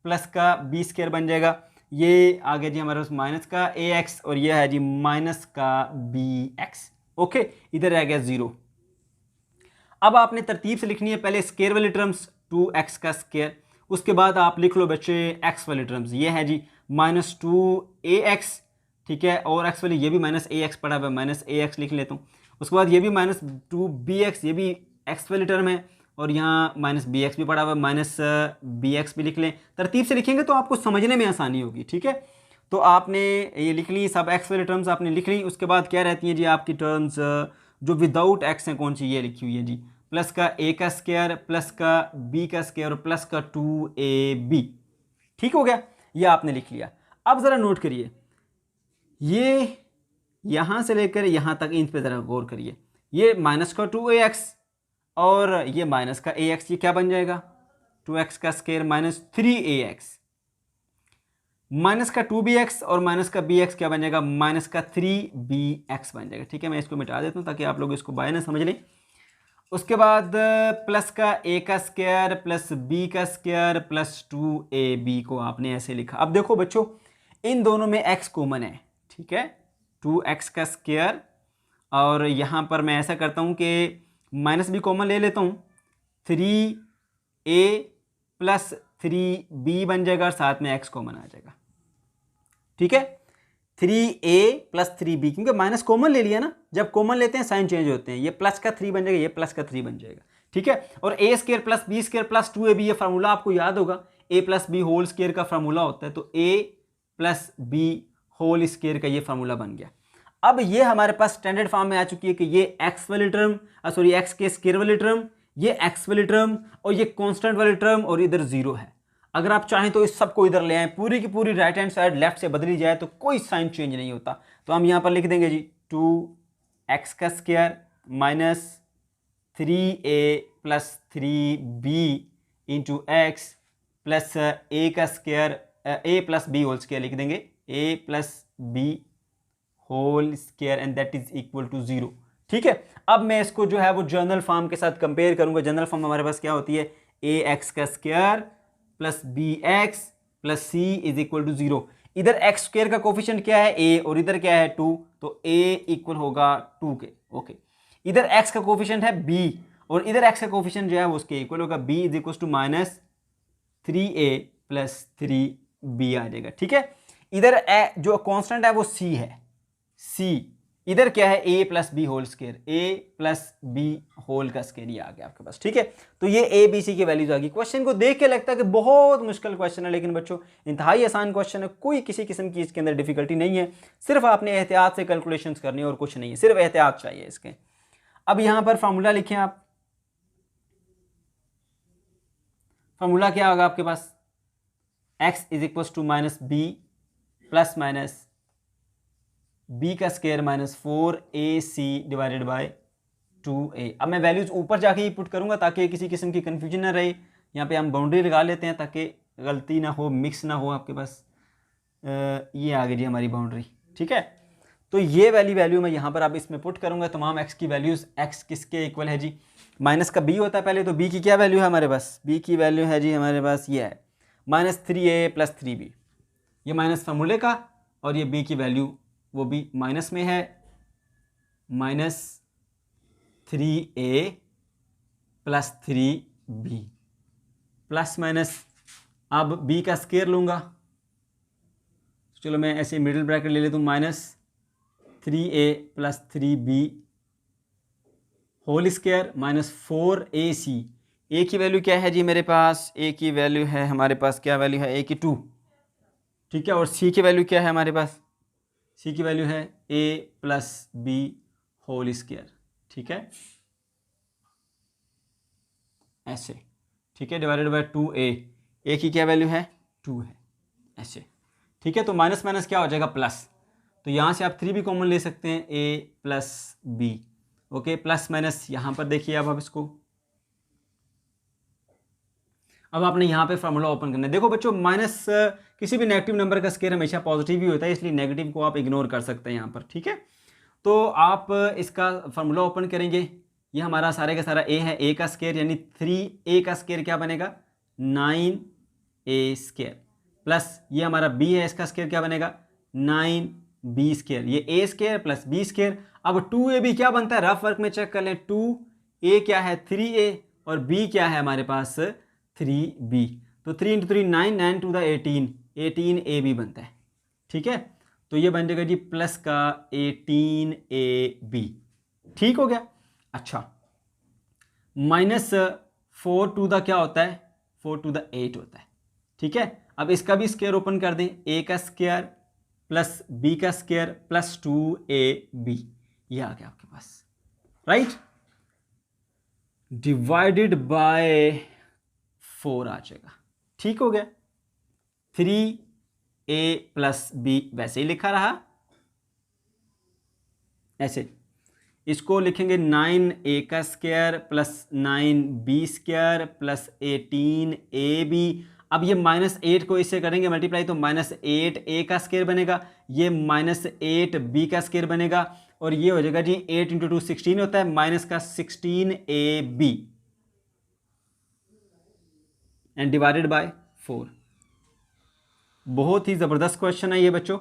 प्लस का b स्क्वायर बन जाएगा, ये आ गया जी हमारे पास माइनस का ax और ये है जी माइनस का bx। ओके, इधर आ गया 0। अब आपने तरतीब से लिखनी है, पहले स्क्वायर वाली टर्म्स 2x का स्क्वायर, उसके बाद आप लिख लो बच्चे x वाली टर्म्स, ये है जी माइनस 2ax। ठीक है, और x वाली ये भी माइनस ax पड़ा हुआ है, माइनस ax लिख लेता हूँ। उसके बाद ये भी माइनस 2bx, ये भी x वाली टर्म है, और यहाँ माइनस bx भी पड़ा हुआ है, माइनस bx भी लिख लें। तरतीब से लिखेंगे तो आपको समझने में आसानी होगी। ठीक है, तो आपने ये लिख ली, सब x वाली टर्म्स आपने लिख ली। उसके बाद क्या रहती हैं जी आपकी टर्म्स जो विदाउट x हैं, कौन सी, ये लिखी हुई है जी, प्लस का a का स्क्वायर प्लस का b का स्क्वायर और प्लस का 2ab। ठीक हो गया, ये आपने लिख लिया। अब ज़रा नोट करिए, ये यहाँ से लेकर यहाँ तक इन पे ज़रा गौर करिए, ये माइनस का 2ax और ये माइनस का ax, ये क्या बन जाएगा, 2x का स्क्वायर माइनस 3ax, माइनस का 2bx और माइनस का bx क्या बन जाएगा, माइनस का 3bx बन जाएगा। ठीक है, मैं इसको मिटा देता हूँ ताकि आप लोग इसको बाय ना समझ लें। उसके बाद प्लस का a का स्क्वायर प्लस b का स्क्वायर प्लस 2ab को आपने ऐसे लिखा। अब देखो बच्चों, इन दोनों में x कॉमन है। ठीक है, 2x का स्क्वायर, और यहाँ पर मैं ऐसा करता हूँ कि माइनस b कॉमन ले लेता हूँ, 3a प्लस 3b बन जाएगा और साथ में x कॉमन आ जाएगा। ठीक है, 3a प्लस 3b, क्योंकि माइनस कॉमन ले लिया ना, जब कॉमन लेते हैं साइन चेंज होते हैं, ये प्लस का 3 बन जाएगा, ये प्लस का 3 बन जाएगा। ठीक है, और a square plus b square plus 2ab, ये फार्मूला आपको याद होगा, a plus b whole square का फार्मूला होता है, तो a plus b whole square का ये फार्मूला बन गया। अब ये हमारे पास स्टैंडर्ड फॉर्म में आ चुकी है कि ये x वाली टर्म, सॉरी x के स्क्र वाली टर्म, ये x वाली टर्म और ये कांस्टेंट वाली टर्म और इधर 0 है। अगर आप चाहें तो इस सबको इधर ले आए, पूरी की पूरी राइट हैंड साइड लेफ्ट से बदली जाए तो कोई साइन चेंज नहीं होता। तो हम यहाँ पर लिख देंगे जी 2x का square minus 3a plus 3b into x plus a का square, a plus b whole square लिख देंगे, a plus b whole square and that is equal to 0। ठीक है, अब मैं इसको जो है वो जनरल फॉर्म के साथ कंपेयर करूंगा। जनरल फॉर्म हमारे पास क्या होती है, ax का square plus bx plus c is equal to 0। इधर x स्क्वायर का कोफिशिएंट क्या है a और इधर क्या है 2, तो a इक्वल होगा 2 के। ओके, इधर x का कोफिशिएंट है b और इधर x का कोफिशिएंट जो है वो उसके इक्वल होगा, b is equal to minus 3a plus 3b आ जाएगा। ठीक है, इधर जो कांस्टेंट है वो c है, c इधर क्या है a plus b whole square, a plus b whole का स्क्वायर ये आ गया आपके पास। ठीक है, तो ये a b c की वैल्यूज आ गई। क्वेश्चन को देख के लगता है कि बहुत मुश्किल क्वेश्चन है, लेकिन बच्चों इंतहाई आसान क्वेश्चन है, कोई किसी किस्म की इसके अंदर डिफिकल्टी नहीं है, सिर्फ आपने एहतियात से कैलकुलेशंस करनी है और कुछ नहीं है, सिर्फ एहतियात चाहिए इसके। अब यहां पर फार्मूला लिखें आप, फार्मूला क्या होगा आपके पास, x is equal to minus B plus minus b का square minus 4ac divided by 2a। अब मैं वैल्यूज ऊपर जाके ही पुट करूंगा ताकि किसी किस्म की कंफ्यूजन ना रहे। यहाँ पे हम बाउंड्री लगा लेते हैं ताकि गलती ना हो, मिक्स ना हो आपके पास। ये आ गई जी हमारी बाउंड्री। ठीक है, तो ये वाली वैल्यू मैं यहाँ पर अब इसमें पुट करूंगा तमाम x की वैल्यूज। x किसके इक्वल है जी, माइनस का b होता है पहले, तो b की क्या वैल्यू है हमारे पास, b की वैल्यू है जी हमारे पास ये है माइनस 3a प्लस 3b, ये माइनस फार्मूले का, और ये b की वैल्यू वो भी माइनस में है, minus 3a plus 3b plus minus, अब b का स्क्वायर लूंगा, चलो मैं ऐसे मिडिल ब्रैकेट ले लेता हूँ, minus 3a plus 3b whole square minus 4ac। a की वैल्यू क्या है जी मेरे पास, a की वैल्यू है हमारे पास, क्या वैल्यू है, a की 2। ठीक है, और c की वैल्यू क्या है हमारे पास, c की वैल्यू है a plus b whole square. ठीक है, ऐसे। ठीक है, डिवाइडेड बाय 2a, a की क्या वैल्यू है 2 है, ऐसे। ठीक है, तो माइनस माइनस क्या हो जाएगा प्लस, तो यहाँ से आप 3 भी कॉमन ले सकते हैं, a plus b. Okay, plus minus यहाँ पर देखिए अब आप इसको, अब आपने यहाँ पे फार्मूला ओपन करना है। देखो बच्चों, माइनस किसी भी नेगेटिव नंबर का स्क्वायर हमेशा पॉजिटिव ही होता है, इसलिए नेगेटिव को आप इग्नोर कर सकते हैं यहाँ पर। ठीक है, तो आप इसका फार्मूला ओपन करेंगे, ये हमारा सारे का सारा a है, a का स्क्वायर यानी 3a का स्क्वायर क्या बनेगा 9a स्क्वायर, प्लस ये हमारा b है, इसका स्क्वायर क्या बनेगा 9b स्क्वायर, ये a square plus b square. अब 2ab क्या बनता है, रफ वर्क में चेक कर लें, 2a क्या है 3a और b क्या है हमारे पास 3b, तो 3 इंटू 3 9, 9 टू द 18, 18ab बनता है। ठीक है, तो ये बन जाएगा जी प्लस का 18ab। ठीक हो गया। अच्छा, माइनस 4 टू द क्या होता है, 4 टू द 8 होता है। ठीक है, अब इसका भी स्क्वायर ओपन कर दें, a का स्क्वायर प्लस b का स्क्वायर प्लस 2ab, ये आ गया आपके पास, राइट, डिवाइडेड बाय 4 आ जाएगा। ठीक हो गया, 3a प्लस b वैसे ही लिखा रहा, ऐसे इसको लिखेंगे 9a का square plus 9b square plus 18ab। अब ये माइनस 8 को इससे करेंगे मल्टीप्लाई, तो माइनस 8a का स्क्वायर बनेगा, ये माइनस 8b का स्क्वायर बनेगा, और ये हो जाएगा जी 8 इंटू 2 16 होता है, माइनस का 16ab एंड डिवाइडेड बाय 4। बहुत ही ज़बरदस्त क्वेश्चन है ये बच्चों,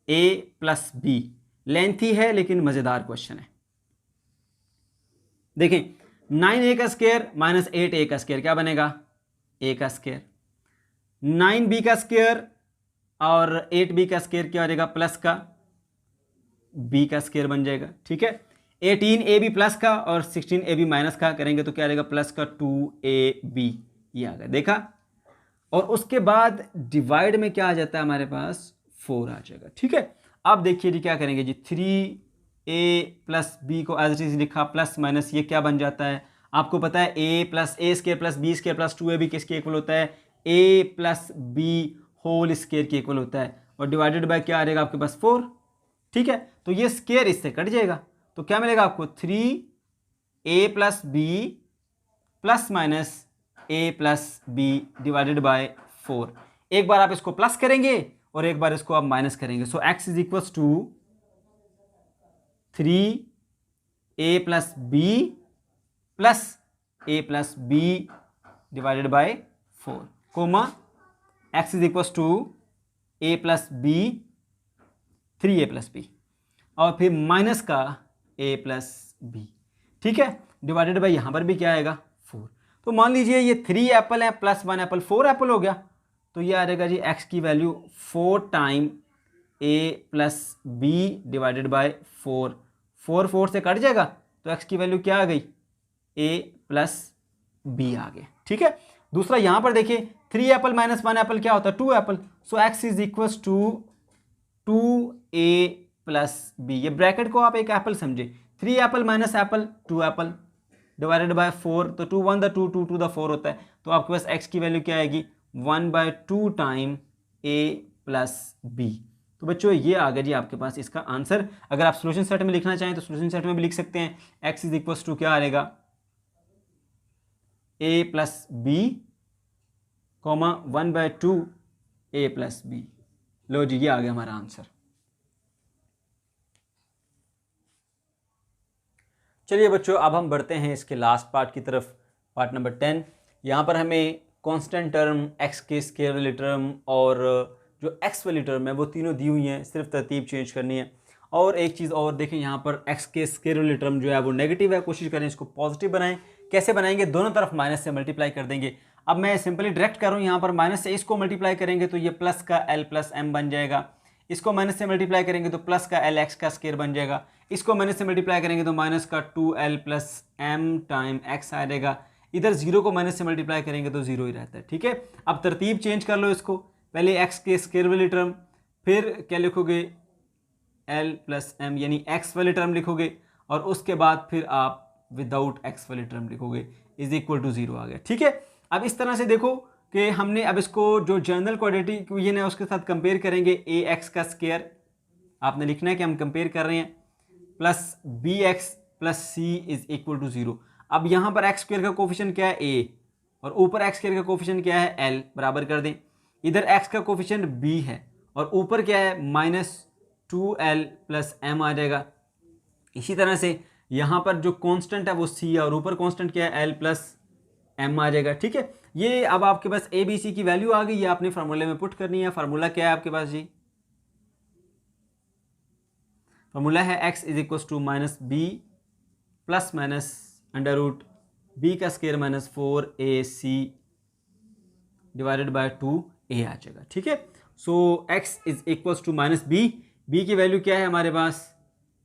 a प्लस बी, लेंथी है लेकिन मज़ेदार क्वेश्चन है। देखें 9a का स्क्वायर माइनस 8a का स्क्वायर क्या बनेगा ए का स्क्वायर, 9b का स्क्वायर और 8b का स्क्वायर क्या हो जाएगा, प्लस का b का स्क्वायर बन जाएगा। ठीक है, 18ab प्लस का और 16ab माइनस का करेंगे तो क्या आ जाएगा, प्लस का 2ab, ये आ गया, देखा। और उसके बाद डिवाइड में क्या आ जाता है हमारे पास, 4 आ जाएगा। ठीक है, अब देखिए जी क्या करेंगे जी, 3a प्लस बी को एज इट इज लिखा, प्लस माइनस ये क्या बन जाता है, आपको पता है a plus a square plus b square plus 2ab किसके इक्वल होता है, a plus b whole square के इक्वल होता है, और डिवाइडेड बाय क्या आ जाएगा आपके पास, 4। ठीक है, तो ये स्क्वायर इससे कट जाएगा, तो क्या मिलेगा आपको, 3a plus b plus minus a plus B divided by 4। एक बार आप इसको प्लस करेंगे और एक बार इसको आप माइनस करेंगे, so x is equal to 3a plus b plus a plus B divided by 4, comma x is equal to a plus b 3a plus b और फिर माइनस का a प्लस बी। ठीक है, डिवाइडेड बाय यहां पर भी क्या आएगा, 4। तो मान लीजिए ये 3 एप्पल है प्लस 1 एप्पल, 4 एप्पल हो गया, तो ये आ जाएगा जी x की value 4 time a plus B divided by 4, 4 से कट जाएगा तो x की वैल्यू क्या आ गई, a प्लस बी आ गए। ठीक है, दूसरा यहां पर देखिए 3 एप्पल माइनस 1 एप्पल क्या होता है, 2 apple, so x is equal to 2a plus b, ये ब्रैकेट को आप एक एप्पल समझे, 3 apple minus apple 2 apple divided by 4, तो 2 1 द 2 2 2 द 4 होता है, तो आपके पास x की वैल्यू क्या आएगी, 1/2 टाइम a प्लस बी। तो बच्चों ये आ गया जी आपके पास इसका आंसर। अगर आप सोल्यूशन सेट में लिखना चाहें तो सोल्यूशन सेट में भी लिख सकते हैं, x इज इक्वल टू क्या आएगा, a plus b comma 1/2 a plus b. लो जी ये आ गया हमारा आंसर। चलिए बच्चों अब हम बढ़ते हैं इसके लास्ट पार्ट की तरफ, पार्ट नंबर 10। यहाँ पर हमें कांस्टेंट टर्म, x के स्क्वायर वाली टर्म और जो x वाली टर्म है वो तीनों दी हुई हैं, सिर्फ तरतीब चेंज करनी है। और एक चीज़ और देखें, यहाँ पर x के स्क्वायर वाली टर्म जो है वो नेगेटिव है, कोशिश करें इसको पॉजिटिव बनाएं। कैसे बनाएंगे, दोनों तरफ माइनस से मल्टीप्लाई कर देंगे। अब मैं सिंपली डायरेक्ट कर रहा हूँ, यहाँ पर माइनस से इसको मल्टीप्लाई करेंगे तो ये प्लस का l प्लस m बन जाएगा, इसको माइनस से मल्टीप्लाई करेंगे तो प्लस का l x का स्क्वायर बन जाएगा, इसको माइनस से मल्टीप्लाई करेंगे तो माइनस का 2l plus m time x आ जाएगा, इधर जीरो को माइनस से मल्टीप्लाई करेंगे तो जीरो ही रहता है। ठीक है, अब तरतीब चेंज कर लो इसको, पहले x के स्क्वायर वाली टर्म, फिर क्या लिखोगे l प्लस m यानी x वाली टर्म लिखोगे, और उसके बाद फिर आप विदाउट x वाली टर्म लिखोगे, इज इक्वल टू 0 आ गया। ठीक है, अब इस तरह से देखो कि हमने अब इसको जो जनरल क्वाड्रेटिक इक्वेशन है उसके साथ कंपेयर करेंगे। ax का स्क्वायर आपने लिखना है कि हम कंपेयर कर रहे हैं, plus bx plus c is equal to 0। अब यहाँ पर x स्क्वायर का कोफिशिएंट क्या है, a, और ऊपर x स्क्वायर का कोफिशिएंट क्या है, l, बराबर कर दें। इधर x का कोफिशिएंट b है और ऊपर क्या है, माइनस 2l प्लस m आ जाएगा। इसी तरह से यहाँ पर जो कांस्टेंट है वो c है और ऊपर कांस्टेंट क्या है, l प्लस m आ जाएगा। ठीक है, ये अब आपके पास a b c की वैल्यू आ गई, ये आपने फार्मूले में पुट करनी है। फार्मूला क्या है आपके पास जी, फार्मूला है x is equal to minus B plus minus under root B का square minus 4ac divided by 2a आ जाएगा। ठीक है, सो x is equal to minus b की वैल्यू क्या है हमारे पास,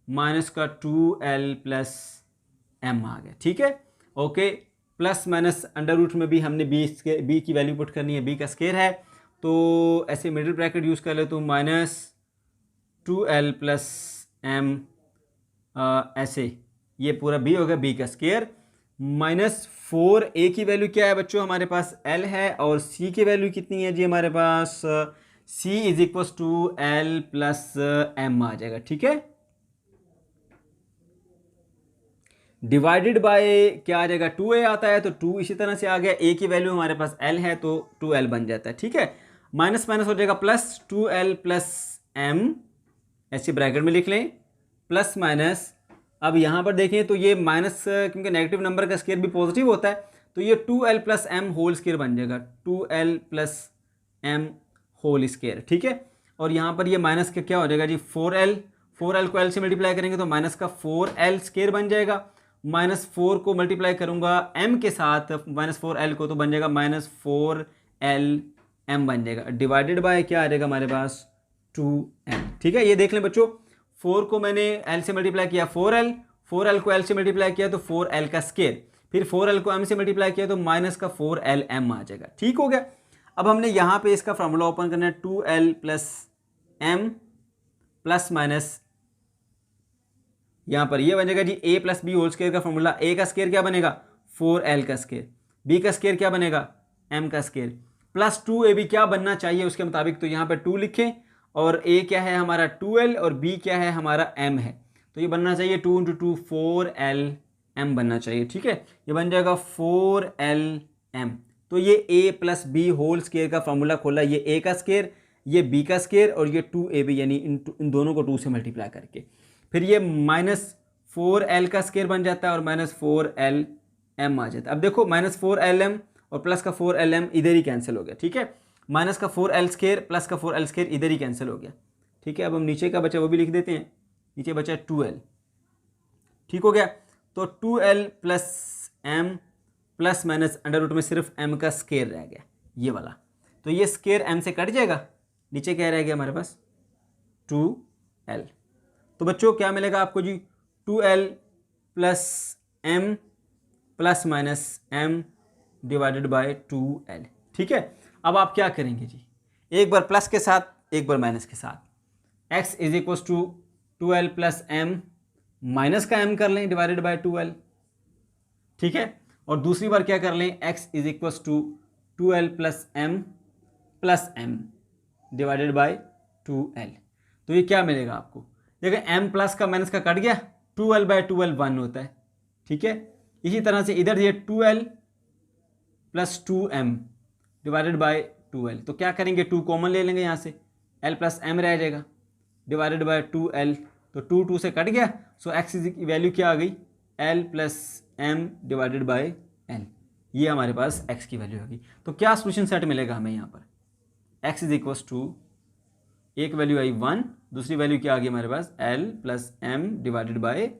माइनस का 2l प्लस m आ गया। ठीक है, okay, plus minus under root में भी हमने b की वैल्यू पुट करनी है, b का स्क्वायर है तो ऐसे मिडिल ब्रैकेट यूज़ कर ले तो माइनस 2l प्लस m, ऐसे ये पूरा b होगा, b का स्क्वायर माइनस 4a की वैल्यू क्या है बच्चों हमारे पास, l है, और c की वैल्यू कितनी है जी हमारे पास, c is equal to l plus m आ जाएगा। ठीक है, डिवाइडेड बाय क्या आ जाएगा, 2a आता है तो 2 इसी तरह से आ गया, a की वैल्यू हमारे पास l है तो 2l बन जाता है। ठीक है, माइनस माइनस हो जाएगा प्लस 2l प्लस m, ऐसे ब्रैकेट में लिख लें, प्लस माइनस। अब यहाँ पर देखें तो ये माइनस, क्योंकि नेगेटिव नंबर का स्क्वायर भी पॉजिटिव होता है तो ये 2l plus m whole square बन जाएगा, 2l plus m whole square. ठीक है, और यहाँ पर ये माइनस का क्या हो जाएगा जी, 4l को l से मल्टीप्लाई करेंगे तो माइनस का 4l स्क्वायर बन जाएगा, -4 को मल्टीप्लाई करूंगा m के साथ, -4l को, तो बन जाएगा -4lm बन जाएगा, डिवाइडेड बाय क्या आ जाएगा हमारे पास 2m। ठीक है, ये देख लें बच्चों, 4 को मैंने l से मल्टीप्लाई किया 4l, 4l को l से मल्टीप्लाई किया तो 4l का स्केयर, फिर 4l को m से मल्टीप्लाई किया तो -4lm आ जाएगा। ठीक हो गया। अब हमने यहाँ पे इसका फॉर्मूला ओपन करना है, 2l + m प्लस माइनस यहाँ पर ये बनेगा जी a + b होल स्केयर का फॉर्मूला। a का स्केयर क्या बनेगा 4l का स्केयर, b का स्केयर क्या बनेगा m का स्केयर, प्लस 2ab क्या बनना चाहिए उसके मुताबिक, तो यहाँ पर 2 लिखें, और a क्या है हमारा 2l और b क्या है हमारा m है, तो ये बनना चाहिए 2 × 2 4lm बनना चाहिए। ठीक है, ये बन जाएगा 4lm। तो ये a + b होल स्केयर का फॉर्मूला खोला, ये a का स्केयर, ये b का स्केयर, और ये 2ab, यानी इन दोनों को 2 से मल्टीप्लाई करके फिर ये -4l का स्केयर बन जाता है और -4lm आ जाता है। अब देखो -4lm और प्लस का 4lm इधर ही कैंसिल हो गया। ठीक है, माइनस का 4l स्केयर प्लस का 4l स्केयर इधर ही कैंसिल हो गया। ठीक है, अब हम नीचे का बचा वो भी लिख देते हैं, नीचे बचा 2l। ठीक हो गया, तो 2l + m plus minus under root में सिर्फ m का स्केयर रह गया, ये वाला, तो ये स्केयर m से कट जाएगा, नीचे क्या रह गया हमारे पास 2l। तो बच्चों क्या मिलेगा आपको जी 2l + m plus minus m divided by 2l। ठीक है, अब आप क्या करेंगे जी, एक बार प्लस के साथ एक बार माइनस के साथ, x = 2l + m माइनस का m कर लें डिवाइडेड बाय 2l। ठीक है, और दूसरी बार क्या कर लें, x = 2l + m plus m divided by 2l। तो ये क्या मिलेगा आपको, देखिए m प्लस का माइनस का कट गया, 2l/2l 1 होता है। ठीक है, इसी तरह से इधर ये 2l + 2m divided by 2l, तो क्या करेंगे 2 कॉमन ले लेंगे यहाँ से, l + m रह जाएगा डिवाइडेड बाय 2l, तो 2 से कट गया, सो x की वैल्यू क्या आ गई l + m divided by l, ये हमारे पास x की वैल्यू आ गई। तो क्या सोल्यूशन सेट मिलेगा हमें यहाँ पर, x = एक वैल्यू आई 1, दूसरी वैल्यू क्या आ गई हमारे पास l + m डिवाइडेड बाय